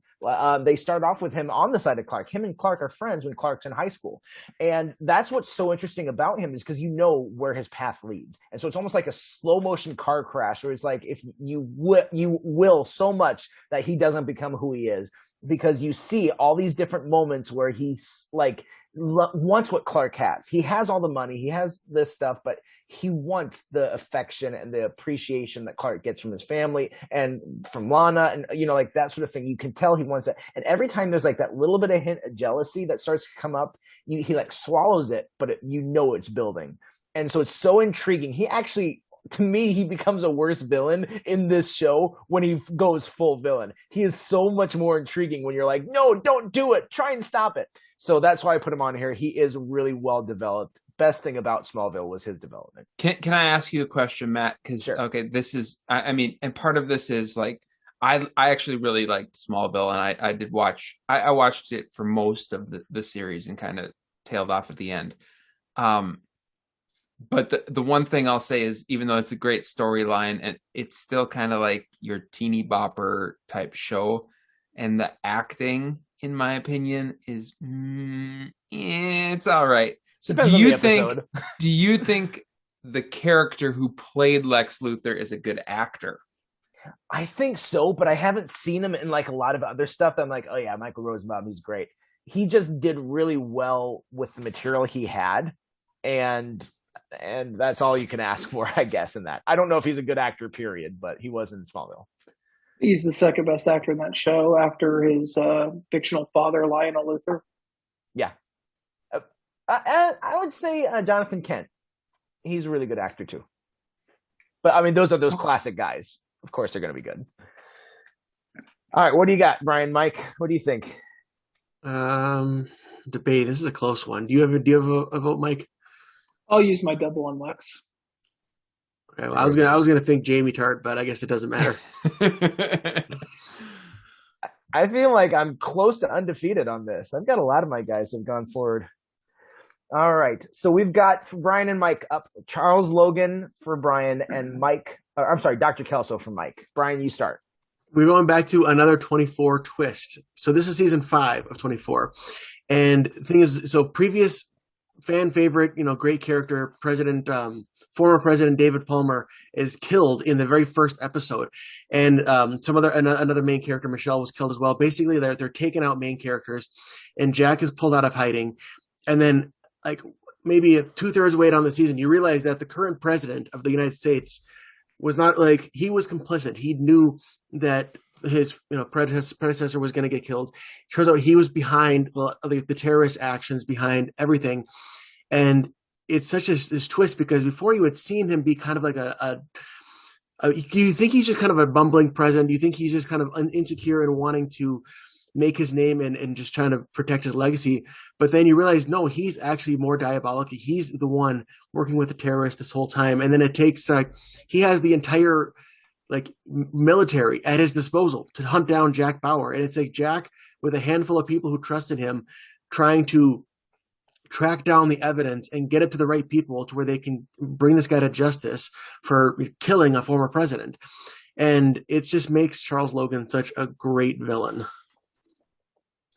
they start off with him on the side of Clark. Him and Clark are friends when Clark's in high school. And that's what's so interesting about him, is because you know where his path leads. And so it's almost like a slow motion car crash, where it's like if you will so much that he doesn't become who he is, because you see all these different moments where he's like wants what Clark has. He has all the money, he has this stuff, but he wants the affection and the appreciation that Clark gets from his family and from Lana, and like that sort of thing. You can tell he wants it, and every time there's like that little bit of hint of jealousy that starts to come up, he like swallows it, but it's building, and so it's so intriguing. He actually, to me, he becomes a worse villain in this show when he goes full villain. He is so much more intriguing when you're like, no, don't do it, try and stop it. So that's why I put him on here. He is really well developed. Best thing about Smallville was his development. Can I ask you a question, Matt? Because Sure. okay, this is I mean, and part of this is like I actually really liked Smallville, and I did watch I watched it for most of the series and kind of tailed off at the end. But the one thing I'll say is, even though it's a great storyline, and it's still kind of like your teeny bopper type show, and the acting, in my opinion, is it's all right. So Depends on the episode. do you think the character who played Lex Luthor is a good actor? I think so, but I haven't seen him in like a lot of other stuff. I'm like, oh yeah, Michael Rosenbaum, he's great. He just did really well with the material he had, and that's all you can ask for, I guess, in that. I don't know if he's a good actor, period, but he was in Smallville. He's the second best actor in that show after his fictional father, Lionel Luthor. Yeah. I would say Jonathan Kent. He's a really good actor, too. But, I mean, those are those classic guys. Of course, they're going to be good. All right, what do you got, Brian? Mike, what do you think? Debate. This is a close one. Do you have a vote, Mike? I'll use my double on Lex. Okay, well, I was gonna think Jamie Tart, but I guess it doesn't matter. I feel like I'm close to undefeated on this. I've got a lot of my guys have gone forward. All right, so we've got Brian and Mike up. Charles Logan for Brian and Mike. I'm sorry, Dr. Kelso for Mike. Brian, you start. We're going back to another 24 twist. So this is season 5 of 24, and the thing is, so previous fan favorite, great character, former President David Palmer is killed in the very first episode, and another main character, Michelle, was killed as well. Basically, they're taking out main characters, and Jack is pulled out of hiding, and then like maybe 2/3 way down the season, you realize that the current president of the United States was not like he was complicit. He knew that his predecessor was going to get killed. Turns out he was behind the terrorist actions, behind everything, and it's such this twist because before you had seen him be kind of like you think he's just kind of a bumbling president. You think he's just kind of insecure and wanting to make his name and just trying to protect his legacy. But then you realize, no, he's actually more diabolical. He's the one working with the terrorists this whole time. And then it takes he has the entire military at his disposal to hunt down Jack Bauer. And it's like Jack with a handful of people who trusted him trying to track down the evidence and get it to the right people to where they can bring this guy to justice for killing a former president. And it just makes Charles Logan such a great villain.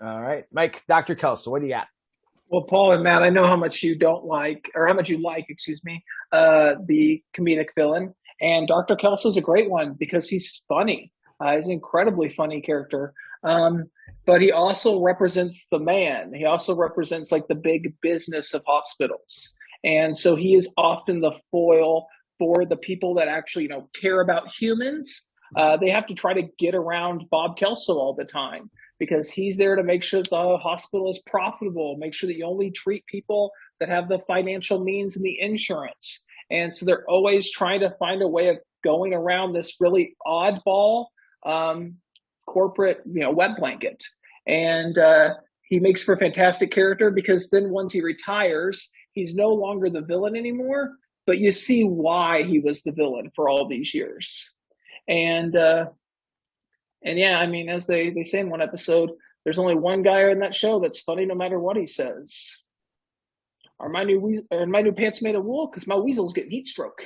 All right, Mike, Dr. Kelso, what do you got? Well, Paul and Matt, I know how much you don't like, or how much you like, the comedic villain. And Dr. Kelso is a great one because he's funny. He's an incredibly funny character. But he also represents the man. He also represents like the big business of hospitals. And so he is often the foil for the people that actually, care about humans. They have to try to get around Bob Kelso all the time because he's there to make sure the hospital is profitable, make sure that you only treat people that have the financial means and the insurance. And so they're always trying to find a way of going around this really oddball corporate, wet blanket. And he makes for a fantastic character because then once he retires, he's no longer the villain anymore, but you see why he was the villain for all these years. And yeah, I mean, as they say in one episode, there's only one guy in that show that's funny no matter what he says. Are my new pants made of wool? Because my weasels get heat stroke.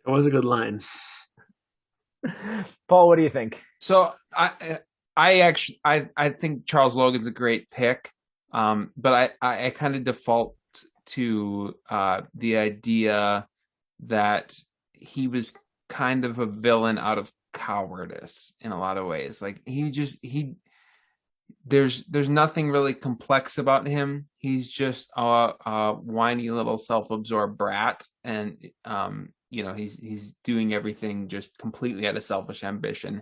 That was a good line. Paul, what do you think? So I think Charles Logan's a great pick, but I kind of default to the idea that he was kind of a villain out of cowardice in a lot of ways. Like he there's nothing really complex about him. He's just a whiny little self-absorbed brat, and he's doing everything just completely out of selfish ambition.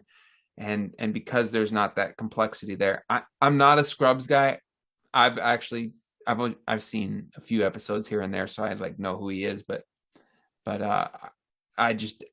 And because there's not that complexity there, I'm not a Scrubs guy. I've seen a few episodes here and there, so I like know who he is, but I just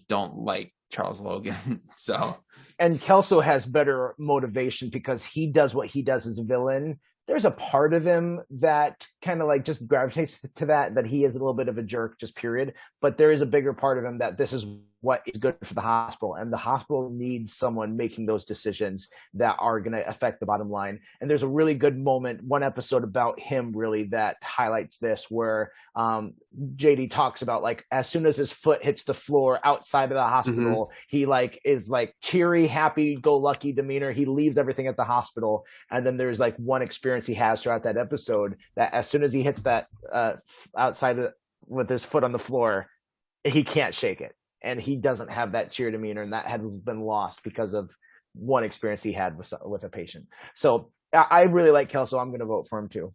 don't like Charles Logan. So, and Kelso has better motivation because he does what he does as a villain. There's a part of him that kind of like just gravitates to that he is a little bit of a jerk, just period. But there is a bigger part of him that this is what is good for the hospital, and the hospital needs someone making those decisions that are going to affect the bottom line. And there's a really good moment, one episode about him really that highlights this, where JD talks about like as soon as his foot hits the floor outside of the hospital, he like is like cheery, happy go lucky demeanor. He leaves everything at the hospital, and then there's like one experience he has throughout that episode that as soon as he hits that outside with his foot on the floor, he can't shake it. And he doesn't have that cheer demeanor, and that has been lost because of one experience he had with a patient. So I really like Kelso. I'm going to vote for him too.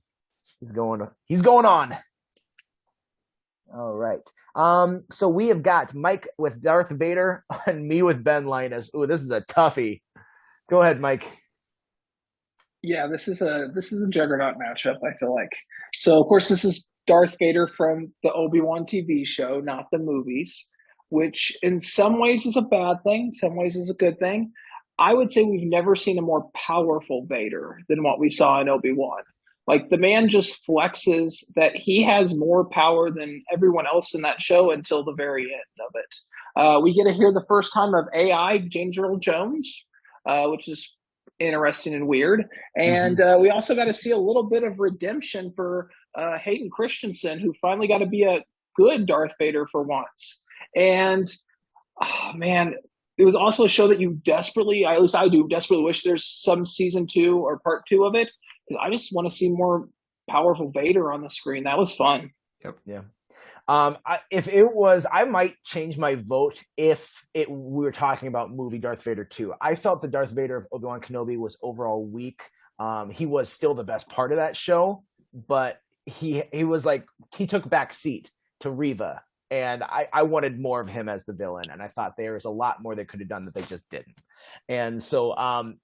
He's going on. All right. So we have got Mike with Darth Vader and me with Ben Linus. Ooh, this is a toughie. Go ahead, Mike. Yeah, this is a juggernaut matchup, I feel like. So of course this is Darth Vader from the Obi-Wan TV show, not the movies, which in some ways is a bad thing, some ways is a good thing. I would say we've never seen a more powerful Vader than what we saw in Obi-Wan. Like, the man just flexes that he has more power than everyone else in that show until the very end of it. We get to hear the first time of AI James Earl Jones, which is interesting and weird. And we also got to see a little bit of redemption for Hayden Christensen, who finally got to be a good Darth Vader for once. And oh man, it was also a show that you desperately, at least I do, desperately wish there's some season 2 or part 2 of it, because I just want to see more powerful Vader on the screen. That was fun. Yep. Yeah. If it was, I might change my vote if we were talking about movie Darth Vader 2. I felt the Darth Vader of Obi-Wan Kenobi was overall weak. He was still the best part of that show, but he was like, he took back seat to Reva. And I wanted more of him as the villain. And I thought there was a lot more they could have done that they just didn't. And so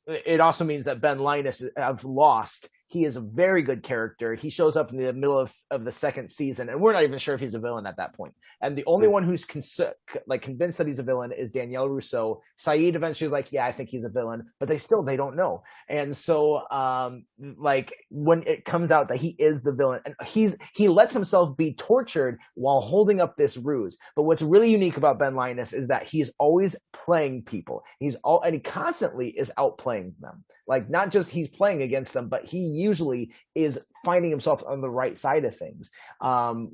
it also means that Ben Linus of Lost, he is a very good character. He shows up in the middle of the second season, and we're not even sure if he's a villain at that point. And the only one who's convinced that he's a villain is Danielle Rousseau. Saeed eventually is like, yeah, I think he's a villain, but they don't know. And so like when it comes out that he is the villain, and he lets himself be tortured while holding up this ruse. But what's really unique about Ben Linus is that he's always playing people. And he constantly is outplaying them. Like, not just he's playing against them, but he usually is finding himself on the right side of things. I'm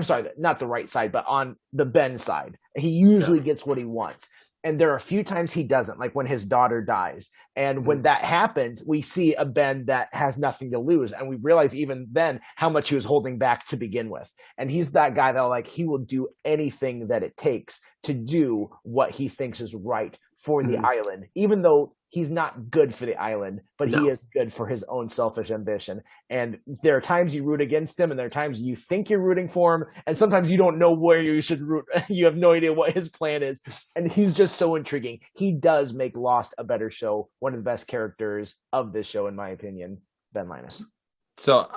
sorry, not the right side, but on the Ben side. He usually gets what he wants. And there are a few times he doesn't, like when his daughter dies. And when that happens, we see a Ben that has nothing to lose. And we realize even then how much he was holding back to begin with. And he's that guy that like, he will do anything that it takes to do what he thinks is right for the island, even though he's not good for the island, but he is good for his own selfish ambition. And there are times you root against him, and there are times you think you're rooting for him, and sometimes you don't know where you should root. You have no idea what his plan is. And he's just so intriguing. He does make Lost a better show, one of the best characters of this show, in my opinion, Ben Linus. So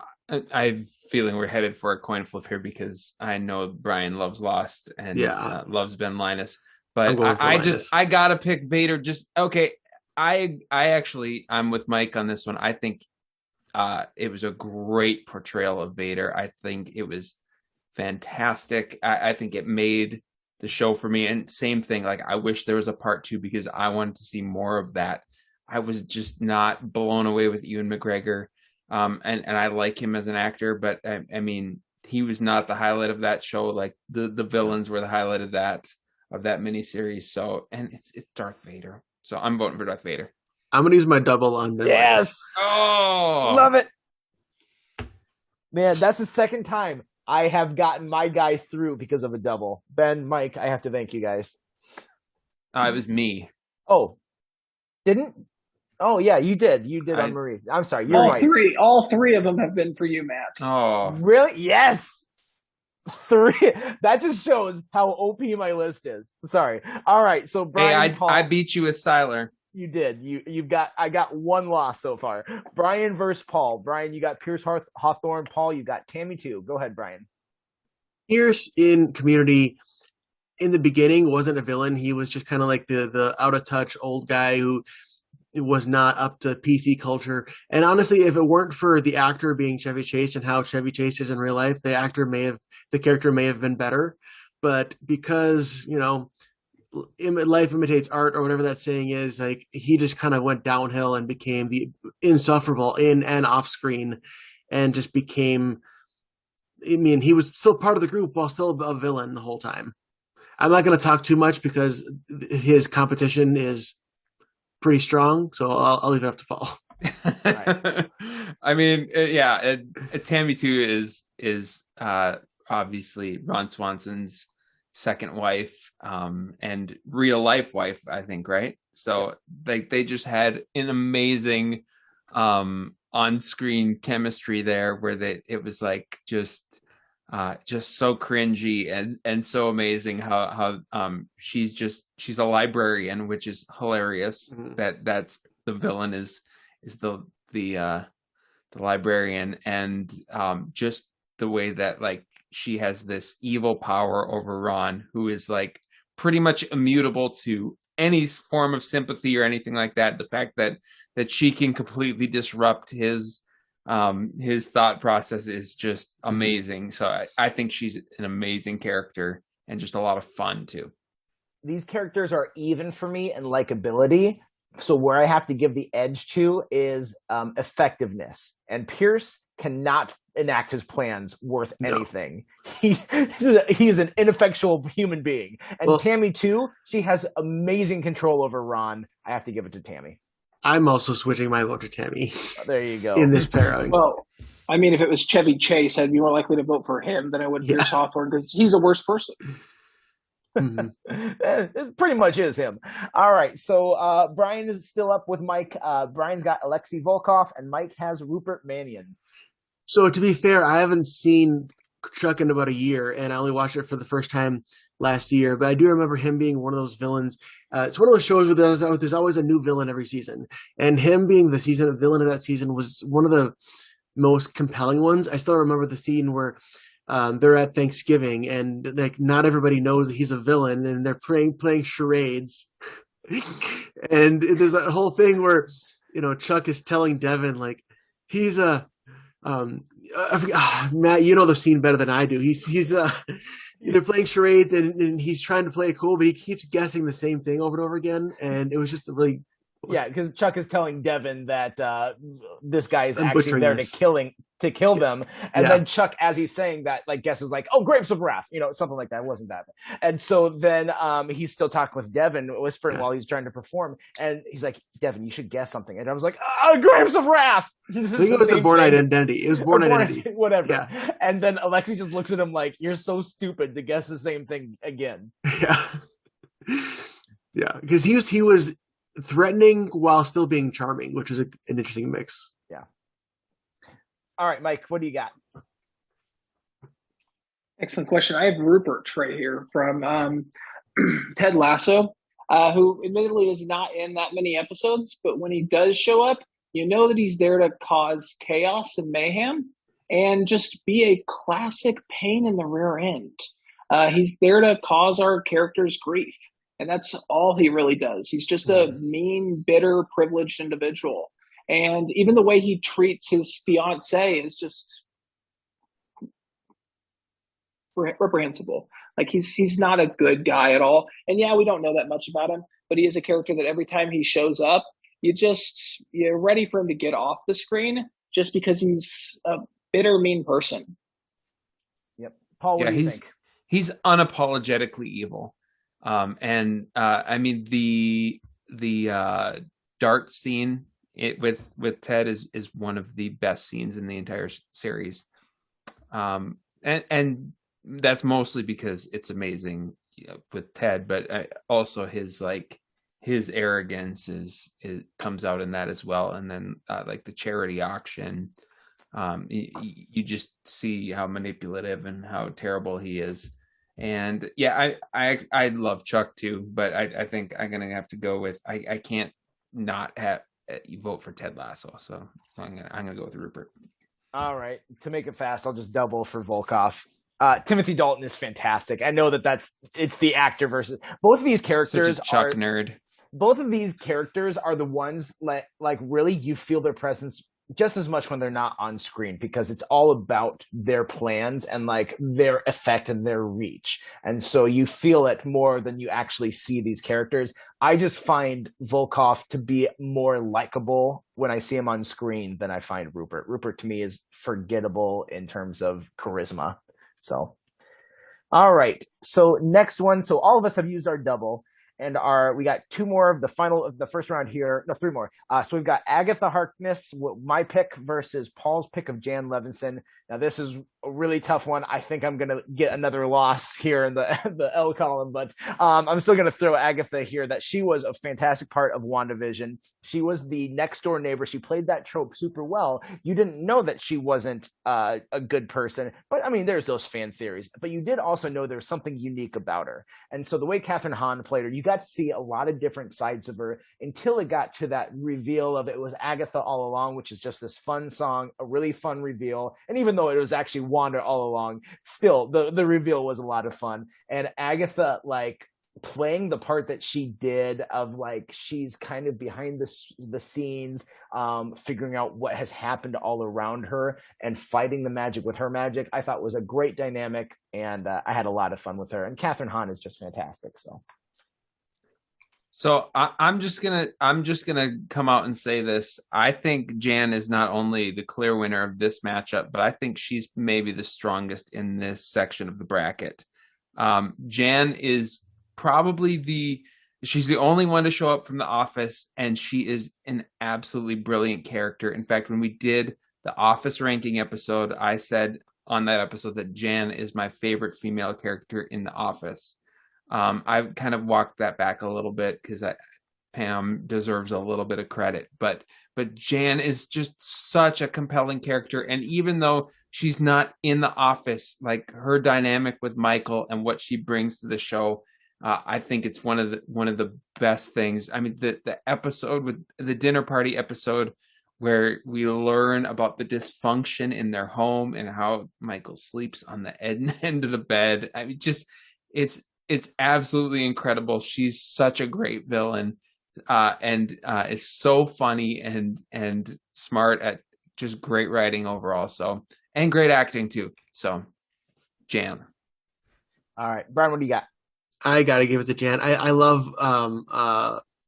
I'm feeling we're headed for a coin flip here, because I know Brian loves Lost and loves Ben Linus. But I gotta pick Vader. I'm with Mike on this one. I think it was a great portrayal of Vader. I think it was fantastic. I think it made the show for me. And same thing, like, I wish there was a part 2 because I wanted to see more of that. I was just not blown away with Ewan McGregor. And I like him as an actor, but I mean, he was not the highlight of that show. Like, the villains were the highlight of that miniseries. So, and it's Darth Vader. So I'm voting for Darth Vader. I'm going to use my double on Ben. Yes. Oh, love it. Man, that's the second time I have gotten my guy through because of a double. Ben, Mike, I have to thank you guys. It was me. Oh, didn't? Oh yeah, you did. You did I- on Marie. I'm sorry. You're right. All three of them have been for you, Matt. Oh, Really? Yes. Three. That just shows how OP my list is. Sorry. All right. So hey, Brian, Paul, I beat you with Siler. you did. You've got. I got one loss so far. Brian versus Paul. Brian, you got Pierce Hawthorne. Paul, you got Tammy too. Go ahead, Brian. Pierce in Community in the beginning wasn't a villain. He was just kind of like the out of touch old guy who was not up to PC culture. And honestly, if it weren't for the actor being Chevy Chase and how Chevy Chase is in real life, the character may have been better. But because, life imitates art or whatever that saying is, like he just kind of went downhill and became the insufferable in and off screen and just became, I mean, he was still part of the group while still a villain the whole time. I'm not going to talk too much because his competition is pretty strong, so I'll leave it up to Paul. I mean, yeah, Tammy too is obviously Ron Swanson's second wife, and real life wife, I think, right? So they just had an amazing on-screen chemistry there, where it was like just so cringy and so amazing how she's a librarian, which is hilarious. That's the villain is the librarian, and just the way that like she has this evil power over Ron, who is like pretty much immutable to any form of sympathy or anything like that. The fact that she can completely disrupt his thought process is just amazing. So I think she's an amazing character and just a lot of fun too. These characters are even for me in likability. So where I have to give the edge to is effectiveness. And Pierce cannot enact his plans worth anything. He's an ineffectual human being. And Tammy too, she has amazing control over Ron. I have to give it to Tammy. I'm also switching my vote to Tammy. There you go. In this pairing. Well, I mean, if it was Chevy Chase, I'd be more likely to vote for him than I would Pierce Hawthorne because he's a worse person. It pretty much is him. All right, so Brian is still up with Mike. Brian's got Alexei Volkov, and Mike has Rupert Mannion. So to be fair, I haven't seen Chuck in about a year, and I only watched it for the first time last year. But I do remember him being one of those villains. It's one of those shows where there's always a new villain every season, and him being the villain of that season was one of the most compelling ones. I still remember the scene where they're at Thanksgiving, and like not everybody knows that he's a villain, and they're playing charades. And there's that whole thing where Chuck is telling Devin like he's a Matt, you know the scene better than I do. They're playing charades and he's trying to play it cool, but he keeps guessing the same thing over and over again, and it was just a really because Chuck is telling Devin that this guy is actually there to kill them, and then Chuck, as he's saying that, like guesses like, "Oh, grapes of wrath," something like that. It wasn't that, and so then he's still talking with Devin, whispering while he's trying to perform, and he's like, "Devin, you should guess something," and I was like, "Grapes of wrath." I think it was the Born Identity. It was Born Identity, whatever. Yeah. And then Alexei just looks at him like, "You're so stupid to guess the same thing again." Yeah, because he was threatening while still being charming, which is an interesting mix. Yeah. All right, Mike, what do you got? Excellent question. I have Rupert right here from Ted Lasso, who admittedly is not in that many episodes, but when he does show up, you know that he's there to cause chaos and mayhem and just be a classic pain in the rear end. He's there to cause our characters grief. And that's all he really does. He's just a mean, bitter, privileged individual. And even the way he treats his fiance is just reprehensible. Like he's not a good guy at all. And yeah, we don't know that much about him, but he is a character that every time he shows up, you're ready for him to get off the screen just because he's a bitter, mean person. Yep. Paul, what do you think? He's unapologetically evil. And I mean the dart scene with Ted is one of the best scenes in the entire series. And that's mostly because it's amazing with Ted, but also his his arrogance comes out in that as well. And then like the charity auction, you just see how manipulative and how terrible he is. And yeah, I love Chuck too, but I think I'm gonna have to go with I can't not have you vote for Ted Lasso, so I'm gonna go with Rupert. All right, to make it fast, I'll just double for Volkov. Timothy Dalton is fantastic. I know it's the actor versus both of these characters. Such a Chuck nerd. Both of these characters are the ones like really you feel their presence just as much when they're not on screen, because it's all about their plans and like their effect and their reach. And so you feel it more than you actually see these characters. I just find Volkov to be more likable when I see him on screen than I find Rupert. Rupert to me is forgettable in terms of charisma. So, all right. So next one. So all of us have used our double. And we got two more of the first round here. No, three more. So we've got Agatha Harkness, my pick versus Paul's pick of Jan Levinson. Now this is a really tough one. I think I'm gonna get another loss here in the L column, but I'm still gonna throw Agatha here. That she was a fantastic part of WandaVision. She was the next door neighbor. She played that trope super well. You didn't know that she wasn't a good person, but I mean, there's those fan theories. But you did also know there's something unique about her. And so the way Catherine Hahn played her, you got to see a lot of different sides of her until it got to that reveal of it was Agatha all along, which is just this fun song, a really fun reveal. And even though it was actually Wanda all along, still the reveal was a lot of fun. And Agatha, like, playing the part that she did of like she's kind of behind the scenes, figuring out what has happened all around her and fighting the magic with her magic, I thought was a great dynamic, and I had a lot of fun with her. And Catherine Hahn is just fantastic. So I'm just gonna come out and say this. I think Jan is not only the clear winner of this matchup, but I think she's maybe the strongest in this section of the bracket. Jan is probably she's the only one to show up from The Office, and she is an absolutely brilliant character. In fact, when we did the Office ranking episode, I said on that episode that Jan is my favorite female character in The Office. I've kind of walked that back a little bit because Pam deserves a little bit of credit, but Jan is just such a compelling character. And even though she's not in The Office, like her dynamic with Michael and what she brings to the show, I think it's one of the best things. I mean, the episode with the dinner party episode where we learn about the dysfunction in their home and how Michael sleeps on the end of the bed. I mean, just it's absolutely incredible. She's such a great villain, and is so funny and smart at just great writing overall. So, and great acting too. So, Jan. All right, Brian, what do you got? I gotta give it to Jan. I love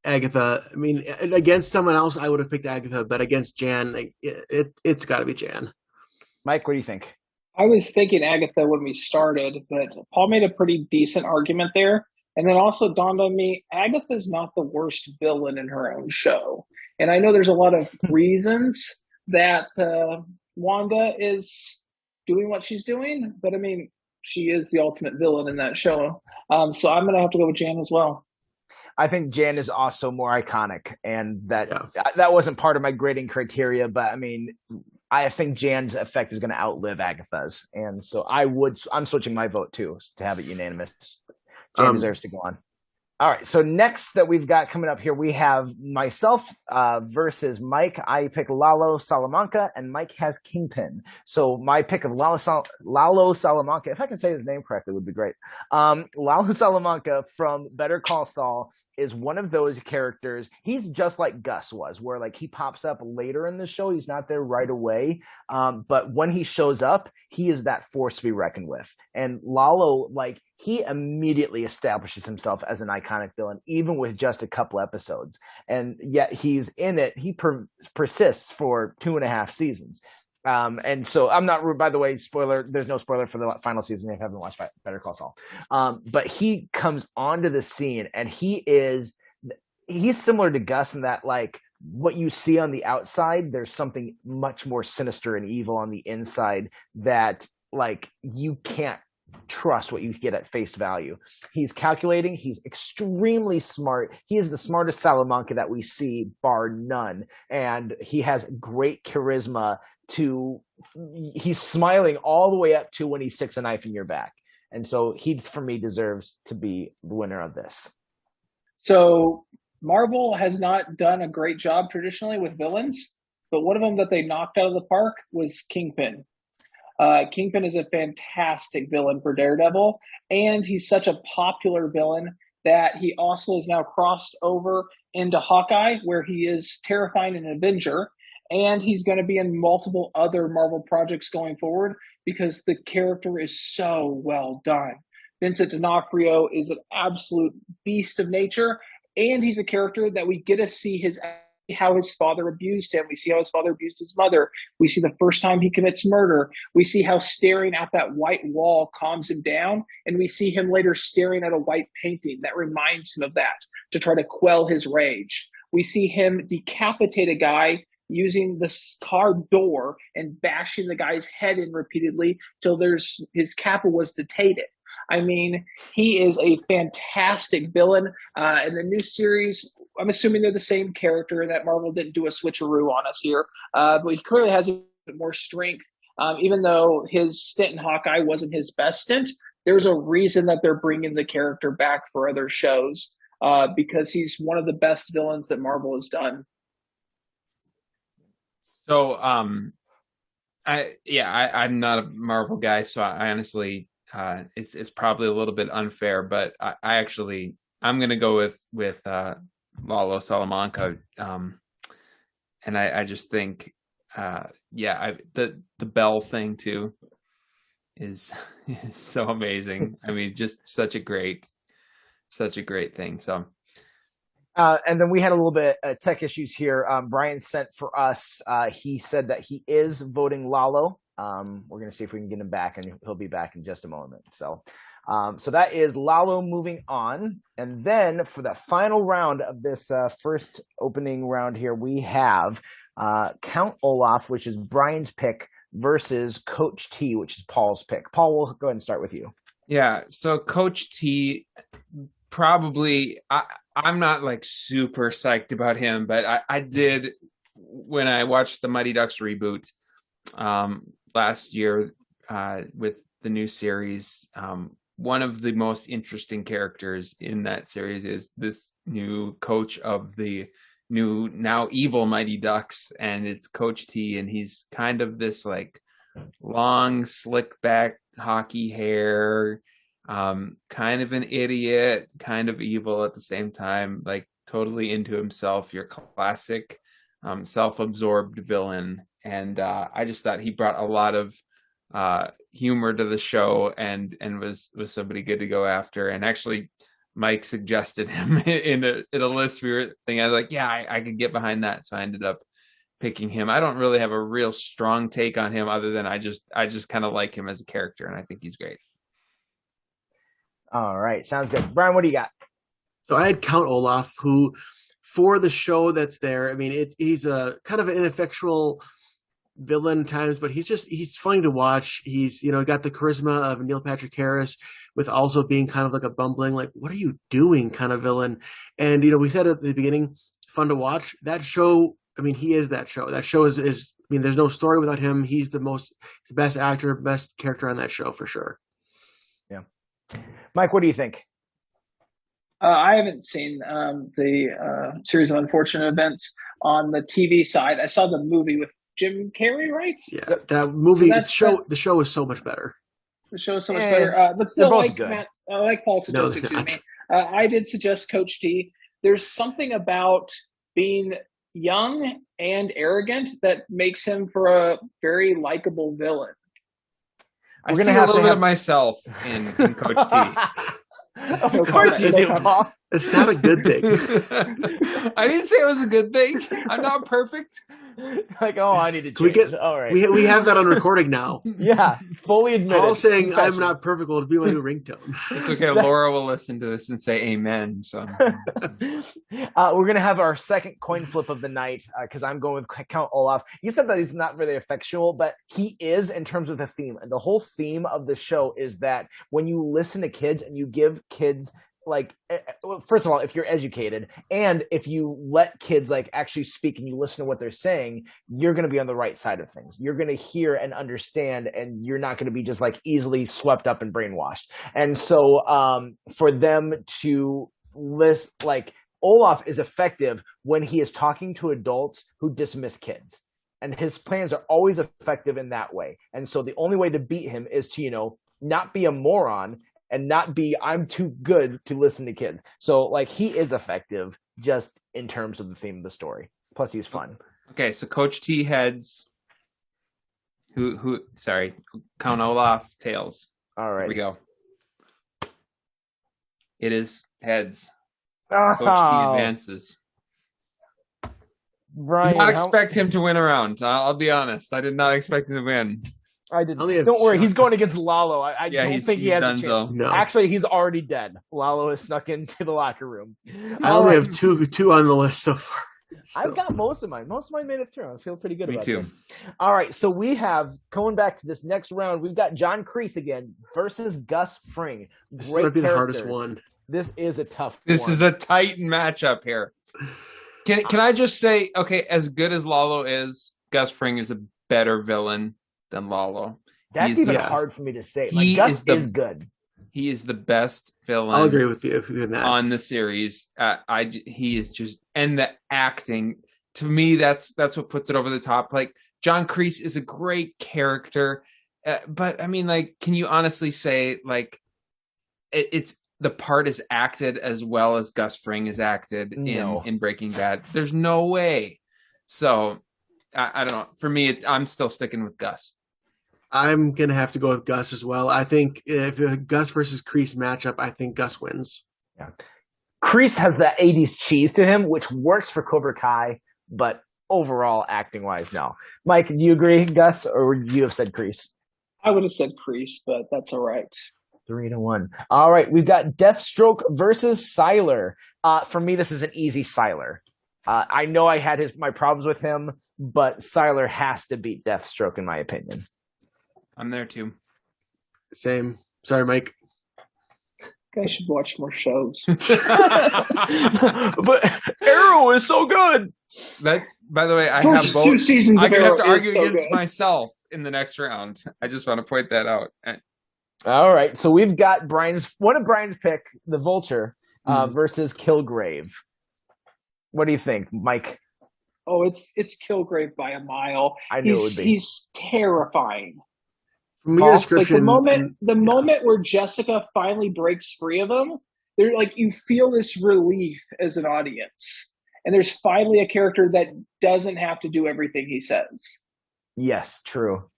Agatha. I mean, against someone else, I would have picked Agatha, but against Jan, it's got to be Jan. Mike, what do you think? I was thinking Agatha when we started, but Paul made a pretty decent argument there. And then also dawned on me, Agatha's not the worst villain in her own show. And I know there's a lot of reasons that Wanda is doing what she's doing, but I mean, she is the ultimate villain in that show. So I'm going to have to go with Jan as well. I think Jan is also more iconic, and that wasn't part of my grading criteria, but I mean, I think Jan's effect is going to outlive Agatha's, and so I'm switching my vote too to have it unanimous. Jan deserves to go on. All right, so next that we've got coming up here, we have myself versus Mike. I pick Lalo Salamanca, and Mike has Kingpin. So my pick of Lalo Salamanca, if I can say his name correctly, would be great. Lalo Salamanca from Better Call Saul is one of those characters. He's just like Gus was, where like he pops up later in the show. He's not there right away. But when he shows up, he is that force to be reckoned with. And Lalo, like, he immediately establishes himself as an iconic villain, even with just a couple episodes. And yet he's in it. He persists for 2.5 seasons. And so I'm not, by the way, spoiler, there's no spoiler for the final season if you haven't watched Better Call Saul. But he comes onto the scene, and he's similar to Gus in that, like, what you see on the outside, there's something much more sinister and evil on the inside that, like, you can't trust what you get at face value. He's calculating. He's extremely smart. He is the smartest Salamanca that we see, bar none. And he has great charisma he's smiling all the way up to when he sticks a knife in your back. And so he, for me, deserves to be the winner of this. So Marvel has not done a great job traditionally with villains, but one of them that they knocked out of the park was Kingpin. Kingpin is a fantastic villain for Daredevil, and he's such a popular villain that he also is now crossed over into Hawkeye, where he is terrifying an Avenger, and he's going to be in multiple other Marvel projects going forward because the character is so well done. Vincent D'Onofrio is an absolute beast of nature, and he's a character that we get to see how his father abused him. We see how his father abused his mother. We see the first time he commits murder. We see how staring at that white wall calms him down. And we see him later staring at a white painting that reminds him of that to try to quell his rage. We see him decapitate a guy using this car door and bashing the guy's head in repeatedly till his kappa was detated. I mean, he is a fantastic villain. In the new series, I'm assuming they're the same character and that Marvel didn't do a switcheroo on us here. But he clearly has a bit more strength. Even though his stint in Hawkeye wasn't his best stint, there's a reason that they're bringing the character back for other shows because he's one of the best villains that Marvel has done. So, I'm not a Marvel guy, so I honestly, it's probably a little bit unfair, but I'm going to go with Lalo Salamanca. And I just think, the Bell thing too is so amazing. I mean, just such a great thing. So. And then we had a little bit of tech issues here. Brian sent for us. He said that he is voting Lalo. We're going to see if we can get him back, and he'll be back in just a moment. So that is Lalo moving on. And then for the final round of this first opening round here, we have Count Olaf, which is Brian's pick, versus Coach T, which is Paul's pick. Paul, we'll go ahead and start with you. Yeah. So Coach T, probably, I'm not like super psyched about him, but I did when I watched the Mighty Ducks reboot last year with the new series. One of the most interesting characters in that series is this new coach of the new now evil Mighty Ducks, and it's Coach T, and he's kind of this like long slick back hockey hair, kind of an idiot, kind of evil at the same time, like totally into himself, your classic self-absorbed villain. And I just thought he brought a lot of humor to the show and was somebody good to go after. And actually Mike suggested him in a list we were thinking. I was like, yeah, I could get behind that. So I ended up picking him. I don't really have a real strong take on him other than I just kind of like him as a character, and I think he's great. All right, sounds good. Brian, what do you got? So I had Count Olaf, who for the show that's there, I mean, he's a kind of an ineffectual villain at times, but he's funny to watch. He's, got the charisma of Neil Patrick Harris with also being kind of like a bumbling, like, what are you doing kind of villain. And, we said at the beginning, fun to watch. That show, I mean, he is that show. That show is I mean, there's no story without him. He's the best actor, best character on that show for sure. Yeah. Mike, what do you think? I haven't seen the series of unfortunate events on the TV side. I saw the movie with Jim Carrey, right? Yeah, that movie, the show is so much better. The show is so much better. But still, like Matt, like Paul suggested, I did suggest Coach T. There's something about being young and arrogant that makes him for a very likable villain. I see a little bit of myself in Coach T. Of course you do, Paul. It's not a good thing. I didn't say it was a good thing. I'm not perfect, Like, oh, I need to Can we change. get- All right. We have that on recording now. Yeah, fully admitted. Paul saying I'm Confession. not perfect will be my new ringtone. It's okay. Laura will listen to this and say amen. So We're gonna have our second coin flip of the night because I'm going with Count Olaf. You said that he's not really effectual, but he is in terms of the theme. And the whole theme of the show is that when you listen to kids and you give kids like, first of all, if you're educated and if you let kids like actually speak and you listen to what they're saying, you're going to be on the right side of things. You're going to hear and understand, and you're not going to be just like easily swept up and brainwashed. And so for them to list, like, Olaf is effective when he is talking to adults who dismiss kids. And his plans are always effective in that way. And so the only way to beat him is to, you know, not be a moron and not be, I'm too good to listen to kids. So, like, he is effective just in terms of the theme of the story. Plus, he's fun. okay, so Coach T heads. Sorry, Count Olaf tails. All Here right. we go. It is heads. Oh, Coach T advances. Brian, Did not how- expect him to win a round. I'll be honest. I did not expect him to win. I didn't. I only have Don't worry, two. he's going against Lalo. I Yeah, don't think he has a chance. so. No, Actually, he's already dead. Lalo has snuck into the locker room. I All only right. have two on the list so far. I've got most of mine. Most of mine made it through. I feel pretty good Me about too. this. All right, so we have, going back to this next round, we've got John Kreese again versus Gus Fring. This Great might be the hardest characters. one. This is a tough This one. is a tight matchup here. Can I just say, okay, as good as Lalo is, Gus Fring is a better villain than Lalo. That's he's- even yeah. hard for me to say. He Like, Gus is the- is good. He is the best villain. I'll agree with you in that. On the series. He is just, and the acting, to me, that's what puts it over the top. Like, John Kreese is a great character, but I mean, like, can you honestly say, like, it's the part is acted as well as Gus Fring is acted No. in Breaking Bad? There's no way. So I don't know. For me, I'm still sticking with Gus. I'm gonna have to go with Gus as well. I think if a Gus versus Kreese matchup, I think Gus wins. Kreese has that 80s cheese to him, which works for Cobra Kai, but overall, acting-wise, no. Mike, do you agree, Gus, or would you have said Kreese? I would have said Kreese, but that's all right. 3-1. All right, we've got Deathstroke versus Sylar. For me, this is an easy Sylar. I know I had my problems with him, but Sylar has to beat Deathstroke in my opinion. I'm there too. Same. Sorry, Mike. You guys should watch more shows. But Arrow is so good. That, by the way, I First have two both. seasons I'm of gonna have to Arrow argue is so against good. myself in the next round. I just want to point that out. All right, so we've got one of Brian's pick, the Vulture, versus Kilgrave. What do you think, Mike? Oh, it's Kilgrave by a mile. I knew it would be. He's terrifying. From your Paul, description, Like the moment where Jessica finally breaks free of him, they're like, you feel this relief as an audience, and there's finally a character that doesn't have to do everything he says. Yes, true.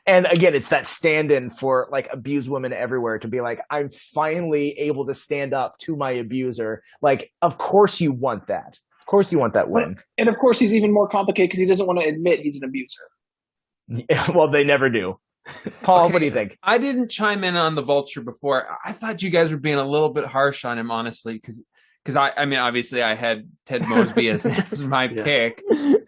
And again, it's that stand-in for like abused women everywhere to be like, I'm finally able to stand up to my abuser. Like, of course you want that. Of course you want that win. And of course, he's even more complicated because he doesn't want to admit he's an abuser. Well, they never do. Paul, Okay. what do you think? I didn't chime in on the Vulture before. I thought you guys were being a little bit harsh on him, honestly, because I mean, obviously, I had Ted Mosby as my Yeah. pick,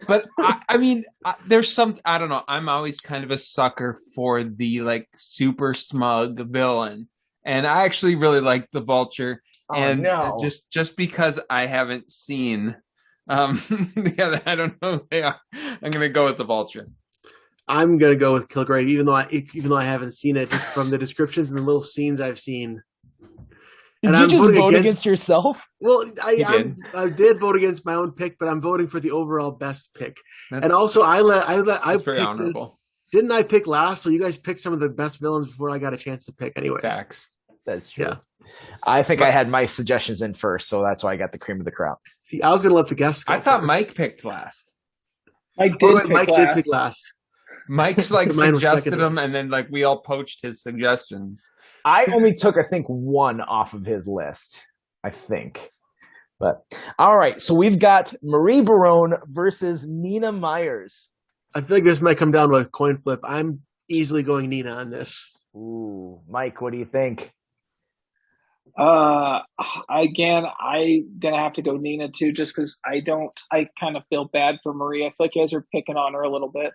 but I mean, there's some, I don't know. I'm always kind of a sucker for the like super smug villain, and I actually really like the Vulture, and no. just because I haven't seen, yeah, I don't know who they are. I'm gonna go with the Vulture. I'm gonna go with Kilgrave, even though I haven't seen it, just from the descriptions and the little scenes I've seen. Did And you I'm just voting vote against- against yourself? Well, He did. I did vote against my own pick, but I'm voting for the overall best pick. That's, And also, I that's very picked, honorable. didn't I pick last? So you guys picked some of the best villains before I got a chance to pick, anyways. Facts. That's true. Yeah. I think I had my suggestions in first, so that's why I got the cream of the crop. See, I was gonna let the guests go I thought first. Mike picked last. Mike Oh, did wait, pick Mike last. did pick last. Mike's like Mine was suggested second them, last. and then like we all poached his suggestions. I only took, I think, one off of his list. I think. But all right, so we've got Marie Barone versus Nina Myers. I feel like this might come down to a coin flip. I'm easily going Nina on this. Ooh, Mike, what do you think? Again, I'm gonna have to go Nina too, just because I kind of feel bad for Marie. I feel like you guys are picking on her a little bit.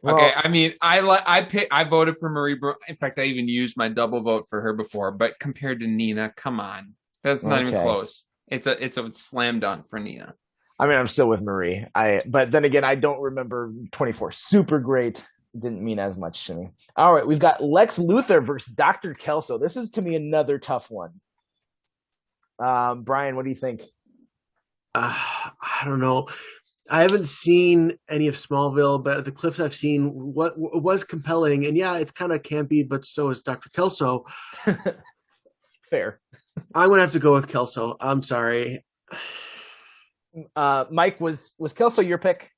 Okay, I mean, I voted for Marie. In fact, I even used my double vote for her before. But compared to Nina, come on, that's not even Okay. close. It's a slam dunk for Nina. I mean, I'm still with Marie. But then again, I don't remember 24. Super great. Didn't mean as much to me. All right, we've got Lex Luthor versus Dr. Kelso. This is to me another tough one. Brian, what do you think? I don't know. I haven't seen any of Smallville, but the clips I've seen what was compelling, and yeah, it's kind of campy, but so is Dr. Kelso. Fair. I'm gonna have to go with Kelso. I'm sorry. Mike, was Kelso your pick?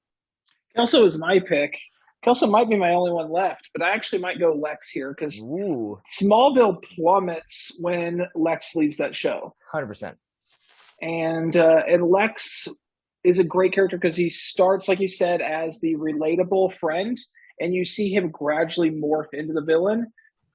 Kelso is my pick. Kelso might be my only one left, but I actually might go Lex here because Ooh, Smallville plummets when Lex leaves that show. 100%. And Lex is a great character because he starts, like you said, as the relatable friend, and you see him gradually morph into the villain.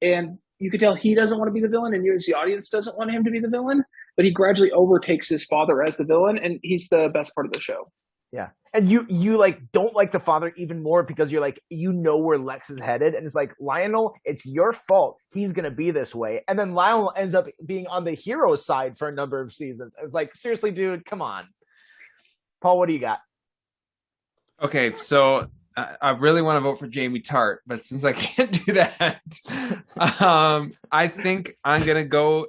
And you can tell he doesn't want to be the villain, and you as the audience doesn't want him to be the villain, but he gradually overtakes his father as the villain, and he's the best part of the show. Yeah. And you like don't like the father even more because you're like, you know where Lex is headed. And it's like, Lionel, it's your fault. He's going to be this way. And then Lionel ends up being on the hero side for a number of seasons. It's like, seriously, dude, come on. Paul, what do you got? Okay, so I really want to vote for Jamie Tart, but since I can't do that, I think I'm gonna go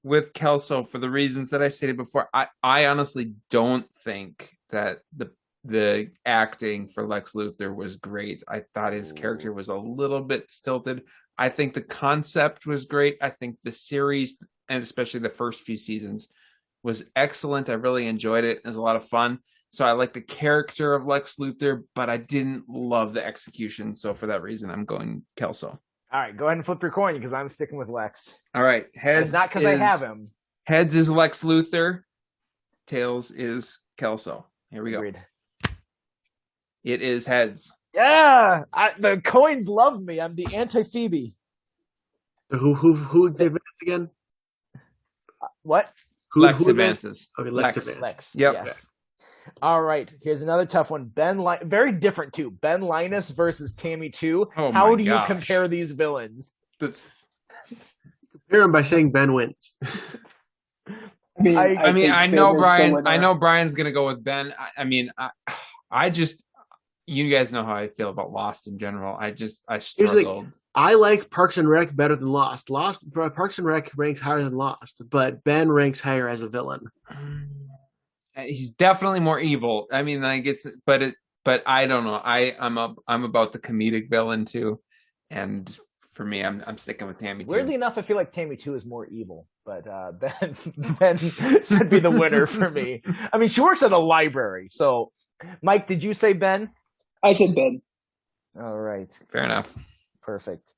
with Kelso for the reasons that I stated before. I honestly don't think that the acting for Lex Luthor was great. I thought his character was a little bit stilted. I think the concept was great. I think the series, and especially the first few seasons, was excellent. I really enjoyed it. It was a lot of fun. So I like the character of Lex Luthor, but I didn't love the execution. So for that reason, I'm going Kelso. All right, go ahead and flip your coin because I'm sticking with Lex. All right, heads. It's not because I have him. Heads is Lex Luthor. Tails is Kelso. Here we go. Agreed. It is heads. Yeah, the coins love me. I'm the anti-Phoebe. Who advances again? What? Lex advances. Okay, Lex advances. Lex. Yep. Yes. All right. Here's another tough one. Very different too. Ben Linus versus Tammy 2. Oh How my do you gosh. compare these villains? That's. Compare him by saying Ben wins. I mean, I mean, think I Ben know is the Brian. winner. I know Brian's gonna go with Ben. I just. You guys know how I feel about Lost in general. I struggled. I like Parks and Rec better than Lost. Parks and Rec ranks higher than Lost, but Ben ranks higher as a villain. He's definitely more evil. I mean, like but I don't know. I'm about the comedic villain too, and for me, I'm sticking with Tammy 2. Weirdly enough, I feel like Tammy 2 is more evil, but Ben should be the winner for me. I mean, she works at a library. So, Mike, did you say Ben? I said Ben. All right. Fair enough. Perfect.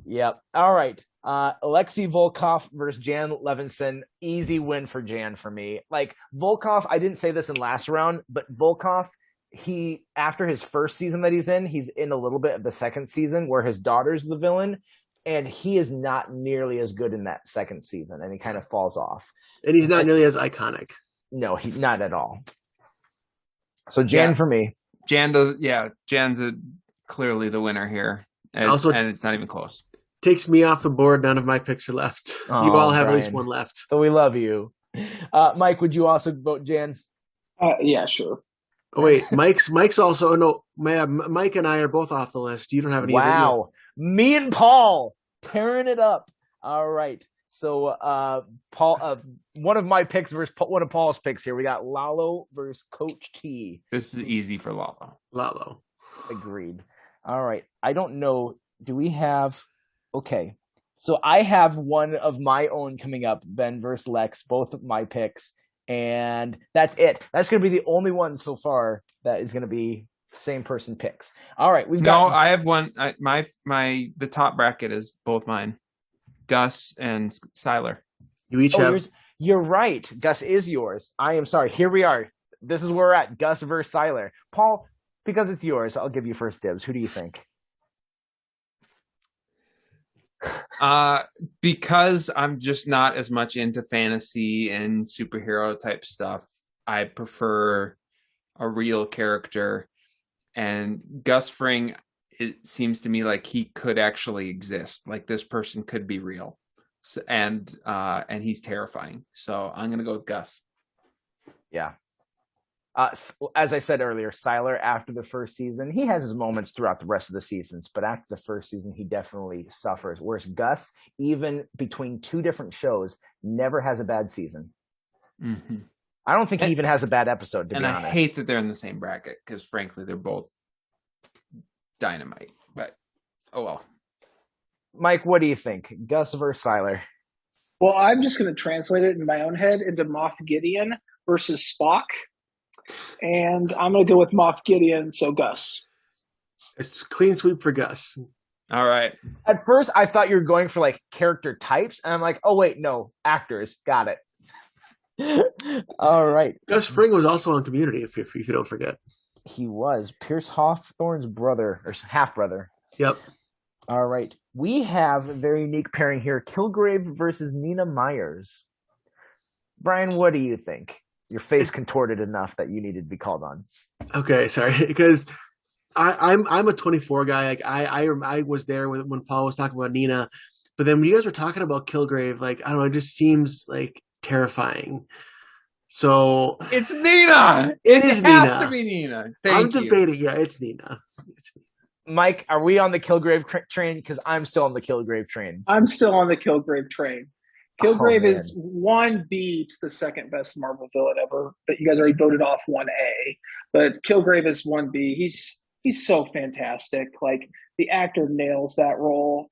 Yep. All right. Alexei Volkov versus Jan Levinson. Easy win for Jan for me. Like Volkov, I didn't say this in last round, but Volkov, he after his first season that he's in a little bit of the second season where his daughter's the villain, and he is not nearly as good in that second season, and he kind of falls off. And he's not nearly as iconic. No, he's not at all. So Jan for me. Jan's clearly the winner here, and it's not even close. Takes me off the board. None of my picks are left. Oh, you all have Brian. at least one left. So we love you. Mike, would you also vote Jan? Yeah, sure. Oh wait, Mike's also Mike and I are both off the list. You don't have any. Wow, me and Paul tearing it up. All right, so Paul, one of my picks versus one of Paul's picks here. We got Lalo versus Coach T. This is easy for Lalo. Agreed. All right, I don't know. Do we have? Okay, so I have one of my own coming up. Ben versus Lex, both of my picks. And that's it. That's going to be the only one so far that is going to be same person picks. All right, I have one. The top bracket is both mine. Gus and Siler. You each have. You're right. Gus is yours. I am sorry. Here we are. This is where we're at. Gus versus Siler. Paul, because it's yours, I'll give you first dibs. Who do you think? Because I'm just not as much into fantasy and superhero type stuff, I prefer a real character. And Gus Fring, it seems to me like he could actually exist. Like this person could be real. So, and he's terrifying. So I'm gonna go with Gus. Yeah. As I said earlier, Siler, after the first season, he has his moments throughout the rest of the seasons, but after the first season, he definitely suffers. Whereas Gus, even between two different shows, never has a bad season. Mm-hmm. I don't think he even has a bad episode, to be honest. I hate that they're in the same bracket because, frankly, they're both dynamite. But, oh well. Mike, what do you think? Gus versus Siler? Well, I'm just going to translate it in my own head into Moff Gideon versus Spock. And I'm going to go with Moff Gideon, so Gus. It's clean sweep for Gus. All right. At first, I thought you were going for like character types, and I'm like, oh wait, no, actors. Got it. All right. Gus Fring was also on Community, if you don't forget. He was Pierce Hawthorne's brother, or half brother. Yep. All right. We have a very unique pairing here: Kilgrave versus Nina Myers. Brian, what do you think? Your face contorted enough that you needed to be called on. Okay, sorry, because I'm a 24 guy. Like I was there when Paul was talking about Nina, but then when you guys were talking about Kilgrave, like I don't know, it just seems like terrifying. So it's Nina. It is has Nina. To be Nina. I'm debating. Yeah, it's Nina. Mike, are we on the Kilgrave train? Because I'm still on the Kilgrave train. I'm still on the Kilgrave train. Kilgrave is 1B to the second best Marvel villain ever, but you guys already voted off 1A. But Kilgrave is 1B. He's so fantastic. Like the actor nails that role.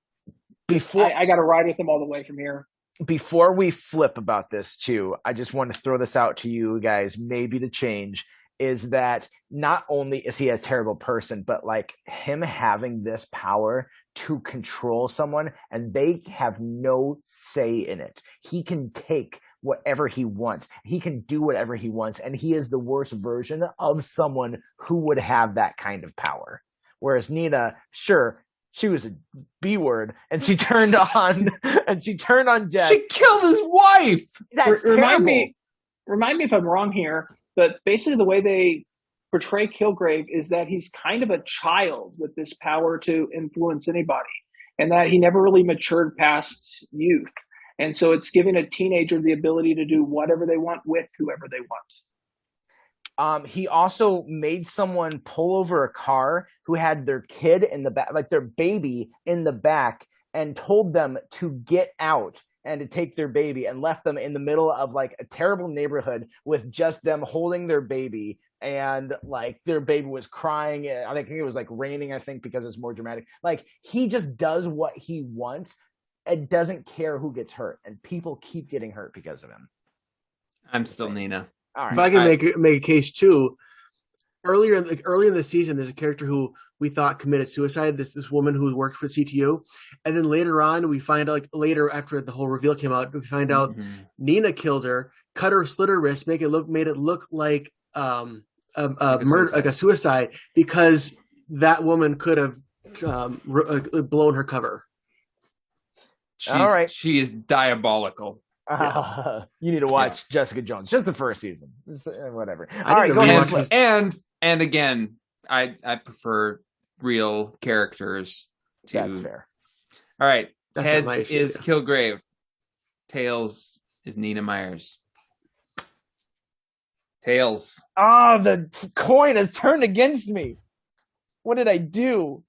I got to ride with him all the way from here. Before we flip about this too, I just want to throw this out to you guys, maybe to change, is that not only is he a terrible person, but like him having this power to control someone and they have no say in it. He can take whatever he wants. He can do whatever he wants. And he is the worst version of someone who would have that kind of power. Whereas Nina, sure, she was a B word and she turned on Jet. She killed his wife. That's remind me if I'm wrong here, but basically the way they portray Kilgrave is that he's kind of a child with this power to influence anybody, and that he never really matured past youth. And so it's giving a teenager the ability to do whatever they want with whoever they want. He also made someone pull over a car who had their kid in the back, like their baby in the back, and told them to get out and to take their baby, and left them in the middle of like a terrible neighborhood with just them holding their baby. And like their baby was crying. I think it was like raining, I think, because it's more dramatic. Like he just does what he wants and doesn't care who gets hurt. And people keep getting hurt because of him. I'm still Nina. All right. If I can make a case too, early in the season, there's a character who we thought committed suicide. This woman who worked for CTU, and then later on, we find out, like later after the whole reveal came out, we find out Nina killed her, slit her wrist, made it look like murder, like a suicide, because that woman could have blown her cover. All right, she is diabolical. You need to watch Jessica Jones, just the first season. Whatever. All right, go ahead. And again, I prefer real characters. That's fair. All right, That's heads is Kilgrave, tails is Nina Myers. Tails. Oh, the coin has turned against me. What did I do?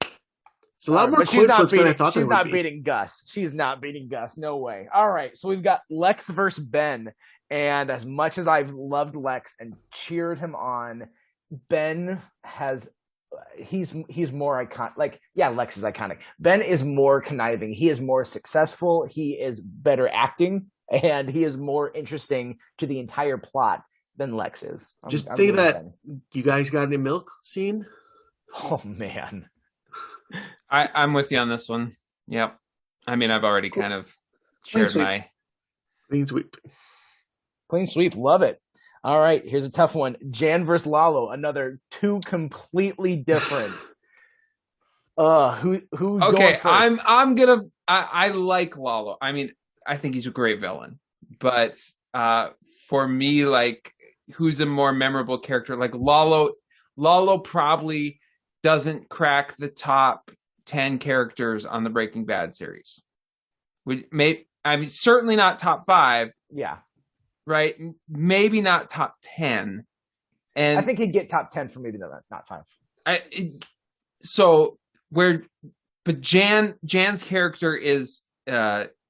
It's a lot more coin flips than I thought there would be. She's not beating Gus. She's not beating Gus. No way. All right. So we've got Lex versus Ben. And as much as I've loved Lex and cheered him on, Ben has he's more iconic. Like, yeah, Lex is iconic. Ben is more conniving. He is more successful. He is better acting, and he is more interesting to the entire plot than Lex is. Just think that you guys got any milk scene? Oh man. I'm with you on this one. Yep. I mean, I've already kind of shared my clean sweep. Clean sweep. Love it. All right. Here's a tough one. Jan versus Lalo. Another two completely different. Who's going first? I like Lalo. I mean, I think he's a great villain, but for me, like, who's a more memorable character? Like Lalo probably doesn't crack the top 10 characters on the Breaking Bad series. I mean, certainly not top 5. Yeah. Right? Maybe not top 10. And I think he'd get top 10 for maybe not 5. But Jan's character is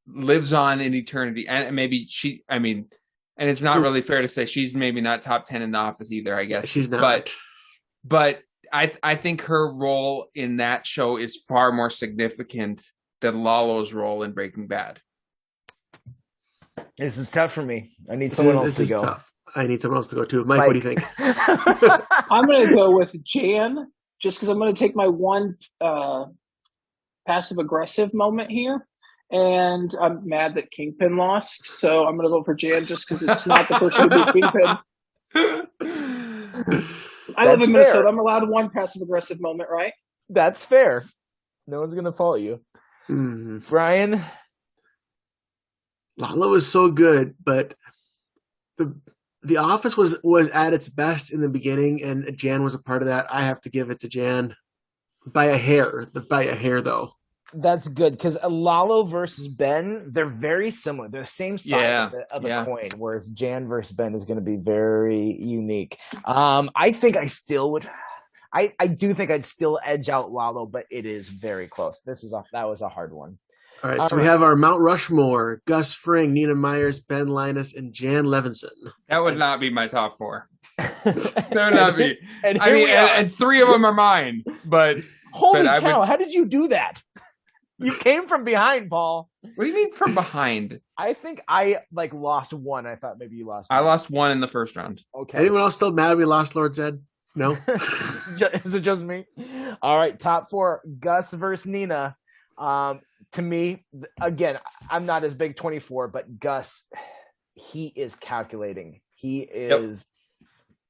lives on in eternity, and maybe and it's not really fair to say she's maybe not top 10 in The Office either. I guess she's not. But I think her role in that show is far more significant than Lalo's role in Breaking Bad. This is tough for me. I need someone else to go. Tough. I need someone else to go too. Mike, what do you think? I'm going to go with Jan, just because I'm going to take my one passive-aggressive moment here. And I'm mad that Kingpin lost, so I'm going to vote for Jan just because it's not the person to beat Kingpin. I live in Minnesota. I'm allowed one passive-aggressive moment, right? That's fair. No one's going to fault you. Brian? Lalo is so good, but the Office was at its best in the beginning, and Jan was a part of that. I have to give it to Jan by a hair. By a hair, though. That's good because Lalo versus Ben, they're very similar. They're the same side of a coin, whereas Jan versus Ben is going to be very unique. I think I still would. I do think I'd still edge out Lalo, but it is very close. That was a hard one. All right, we have our Mount Rushmore: Gus Fring, Nina Myers, Ben Linus, and Jan Levinson. That would not be my top 4. That would not be. And 3 of them are mine. But holy cow! How did you do that? You came from behind, Paul. What do you mean from behind? I think I lost one. I thought maybe you lost one. I lost one in the first round. Okay. Anyone else still mad we lost Lord Zed? No? Is it just me? All right, top 4. Gus versus Nina. To me, again, I'm not as big 24, but Gus, he is calculating. He is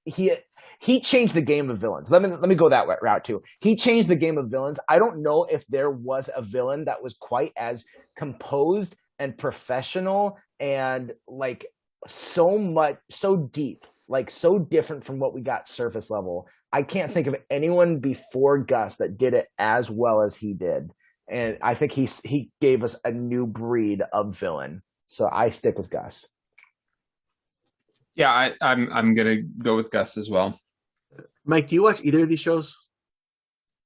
he changed the game of villains. Let me go that route too. He changed the game of villains. I don't know if there was a villain that was quite as composed and professional and so deep, so different from what we got surface level. I can't think of anyone before Gus that did it as well as he did. And I think he gave us a new breed of villain. So I stick with Gus. Yeah, I'm gonna go with Gus as well. Mike, do you watch either of these shows?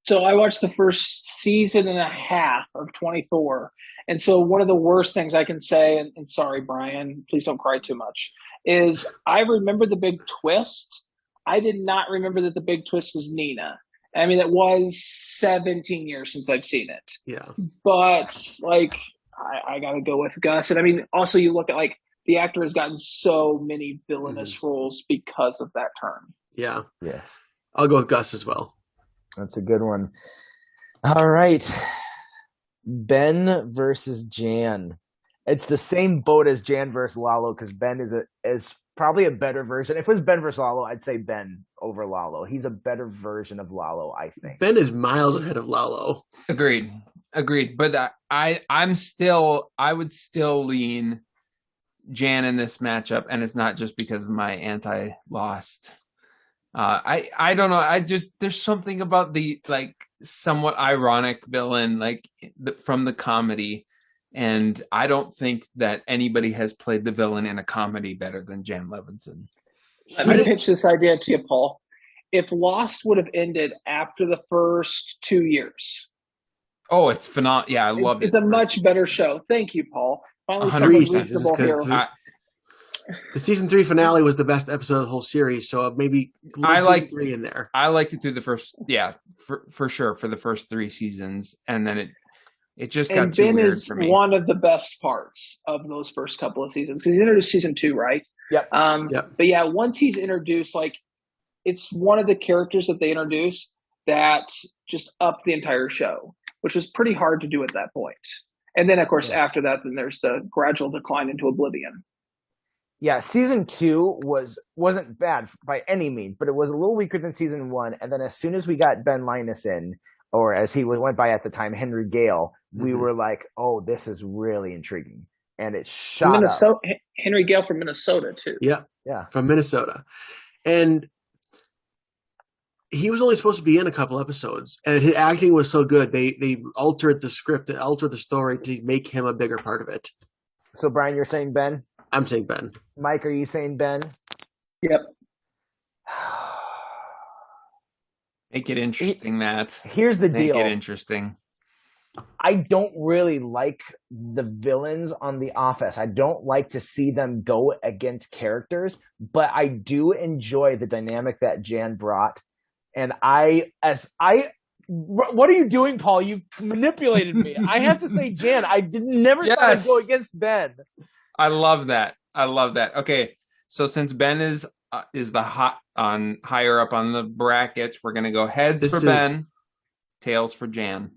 So I watched the first season and a half of 24. And so one of the worst things I can say, and sorry, Brian, please don't cry too much, is I remember the big twist. I did not remember that the big twist was Nina. I mean, it was 17 years since I've seen it. Yeah. But, I got to go with Gus. And, I mean, also you look at, the actor has gotten so many villainous roles because of that turn. Yeah. Yes. I'll go with Gus as well. That's a good one. All right. Ben versus Jan. It's the same boat as Jan versus Lalo because Ben is probably a better version. If it was Ben versus Lalo, I'd say Ben over Lalo. He's a better version of Lalo, I think. Ben is miles ahead of Lalo. Agreed. But I would still lean Jan in this matchup, and it's not just because of my anti-Lost. I don't know. There's something about the somewhat ironic villain from the comedy. And I don't think that anybody has played the villain in a comedy better than Jan Levinson. Let me pitch this idea to you, Paul. If Lost would have ended after the first 2 years. Oh, it's phenomenal. Yeah, I love it. It's a much better show. Thank you, Paul. Finally, 100%. someone reasonable here. The season 3 finale was the best episode of the whole series, so maybe I liked 3 in there. I liked it through the first, for sure, for the first 3 seasons, and then it just got too Ben weird is for me. one of the best parts of those first couple of seasons because he's introduced season 2, right? Yep. Yep. But yeah, once he's introduced, it's one of the characters that they introduce that just upped the entire show, which was pretty hard to do at that point. And then, of course, after that, then there's the gradual decline into oblivion. Yeah, season 2 wasn't bad by any means, but it was a little weaker than season 1. And then as soon as we got Ben Linus in, or as he went by at the time, Henry Gale, we were like, "Oh, this is really intriguing," and it shot Minnesota, up. Henry Gale from Minnesota too. Yeah, Yeah, from Minnesota, and he was only supposed to be in a couple episodes, and his acting was so good. They altered the script, and altered the story to make him a bigger part of it. So Brian, you're saying Ben? I'm saying Ben. Mike, are you saying Ben? Yep. Make it interesting, Matt. Here's the Make deal. it interesting. I don't really like the villains on The Office. I don't like to see them go against characters, but I do enjoy the dynamic that Jan brought. And what are you doing, Paul? You manipulated me. I have to say Jan. I never thought I'd go against Ben. I love that. I love that. Okay, so since Ben is higher up on the brackets, we're gonna go heads for Ben, tails for Jan.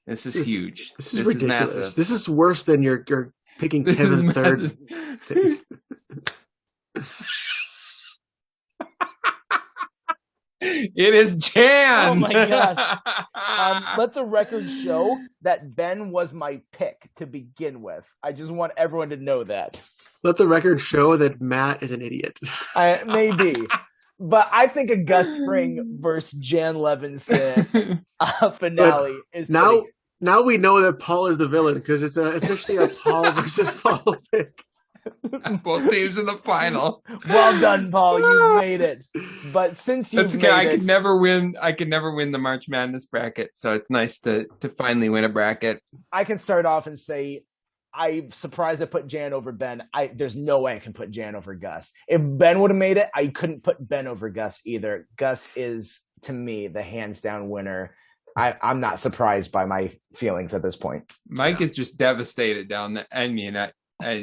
This is huge. This is ridiculous. massive. This is worse than your picking Kevin third. It is Jan. Oh my gosh. Let the record show that Ben was my pick to begin with. I just want everyone to know that. Let the record show that Matt is an idiot. Maybe. But I think a Gus Fring versus Jan Levinson finale is now. Now we know that Paul is the villain because it's officially a Paul versus Paul pick. Both teams in the final. Well done, Paul. You made it. But since you okay, I could never win. I could never win the March Madness bracket, so it's nice to finally win a bracket. I can start off and say I'm surprised I put Jan over Ben. There's no way I can put Jan over Gus. If Ben would have made it, I couldn't put Ben over Gus either. Gus is, to me, the hands down winner. I'm not surprised by my feelings at this point. Mike is just devastated down the. I mean,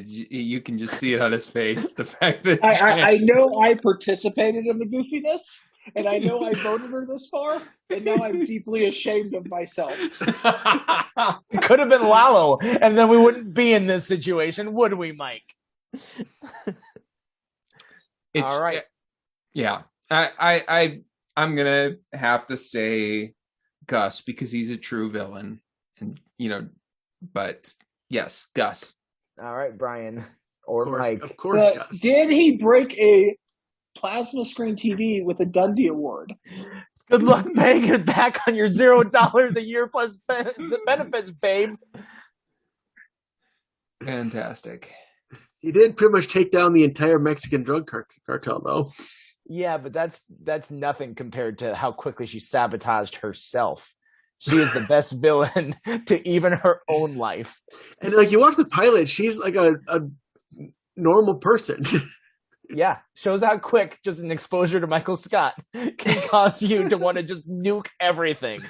you can just see it on his face. The fact that I know I participated in the goofiness, and I know I voted her this far, and now I'm deeply ashamed of myself. It could have been Lalo, and then we wouldn't be in this situation, would we, Mike? All right. Yeah, I'm gonna have to say Gus because he's a true villain, and but yes, Gus. All right, Brian or Mike. Of course, Gus. Did he break a plasma screen TV with a Dundee Award? Good luck paying it back on your $0 a year plus benefits, babe. Fantastic. He did pretty much take down the entire Mexican drug cartel, though. Yeah, but that's nothing compared to how quickly she sabotaged herself. She is the best villain to even her own life. And you watch the pilot, she's like a normal person. Yeah, shows how quick just an exposure to Michael Scott can cause you to want to just nuke everything.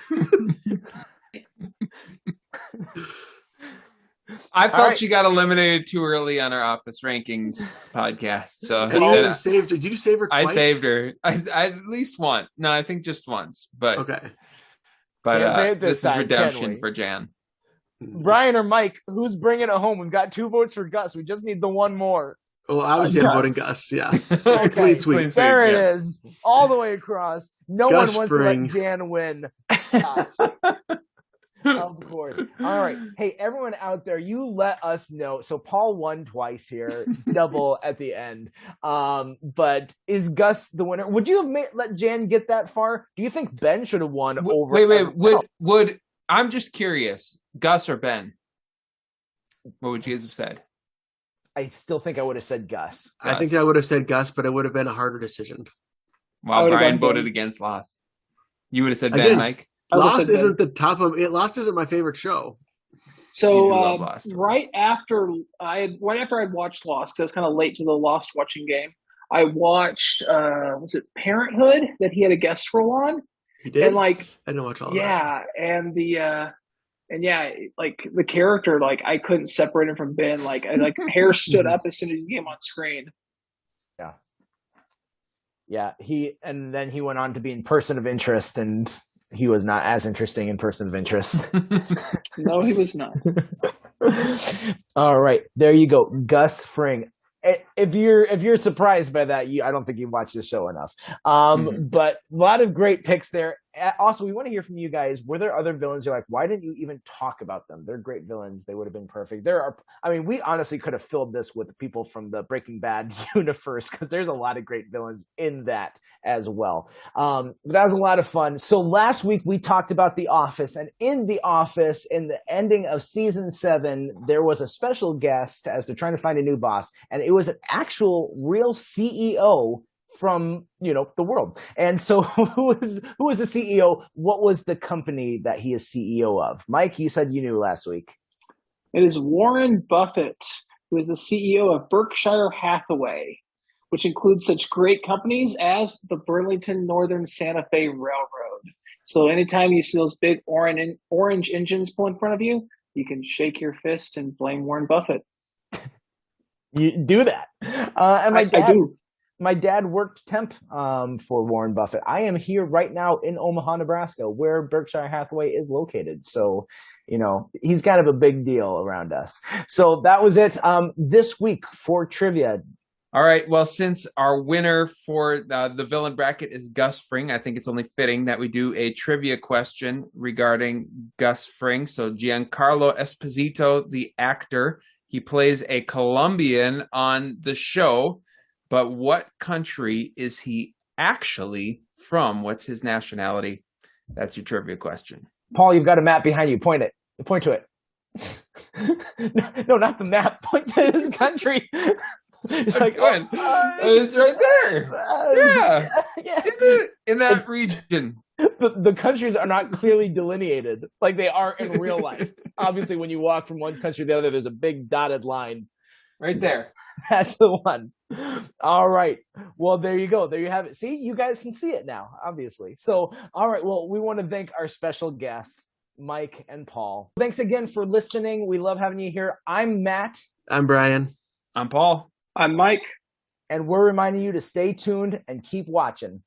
I felt she got eliminated too early on our Office Rankings podcast. So did you save her twice? I saved her. I at least once. No, I think just once. But okay. But this is redemption for Jan. Brian or Mike, who's bringing it home? We've got 2 votes for Gus. We just need the one more. Well, obviously I'm voting Gus. Yeah, it's a clean sweep. There it is, all the way across. No Gus one wants Fring. to let Jan win. Of course. All right. Hey, everyone out there, you let us know. So Paul won twice here, double at the end. But is Gus the winner? Would you have let Jan get that far? Do you think Ben should have won over? Wait. Would I'm just curious, Gus or Ben? What would you guys have said? I still think I would have said Gus. I think I would have said Gus, but it would have been a harder decision. Wow, Brian voted against Lost. You would have said Ben, Again, Mike? Lost isn't the top of it. Lost isn't my favorite show. So right after I'd watched Lost, because I was kind of late to the Lost watching game, I watched was it Parenthood that he had a guest role on? He did. And I didn't watch all of that. Yeah, and the character, I couldn't separate him from Ben. Hair stood up as soon as he came on screen. Yeah. And then he went on to be in Person of Interest, and he was not as interesting in Person of Interest. No, he was not. All right, there you go. Gus Fring. if you're surprised by that, I don't think you watch the show enough. Mhm. But a lot of great picks there. Also, we want to hear from you guys. Were there other villains you're like, why didn't you even talk about them? They're great villains. They would have been perfect. I mean, we honestly could have filled this with people from the Breaking Bad universe because there's a lot of great villains in that as well. But that was a lot of fun. So last week we talked about The Office, and in The Office, in the ending of season 7, there was a special guest as they're trying to find a new boss, and it was an actual real CEO from the world. And so who was the CEO? What was the company that he is CEO of? Mike, you said you knew last week. It is Warren Buffett, who is the CEO of Berkshire Hathaway, which includes such great companies as the Burlington Northern Santa Fe Railroad. So anytime you see those big orange engines pull in front of you, you can shake your fist and blame Warren Buffett. You do that. And I do. My dad worked temp for Warren Buffett. I am here right now in Omaha, Nebraska, where Berkshire Hathaway is located. So, he's kind of a big deal around us. So that was it this week for trivia. All right. Well, since our winner for the villain bracket is Gus Fring, I think it's only fitting that we do a trivia question regarding Gus Fring. So Giancarlo Esposito, the actor, he plays a Colombian on the show. But what country is he actually from? What's his nationality? That's your trivia question. Paul, you've got a map behind you. Point to it. No, not the map. Point to his country. It's like, it's right there. Yeah. In that region. The countries are not clearly delineated like they are in real life. Obviously, when you walk from one country to the other, there's a big dotted line. Right there. That's the one. All right. Well, there you go. There you have it. See, you guys can see it now, obviously. So, all right. Well, we want to thank our special guests, Mike and Paul. Thanks again for listening. We love having you here. I'm Matt. I'm Brian. I'm Paul. I'm Mike. And we're reminding you to stay tuned and keep watching.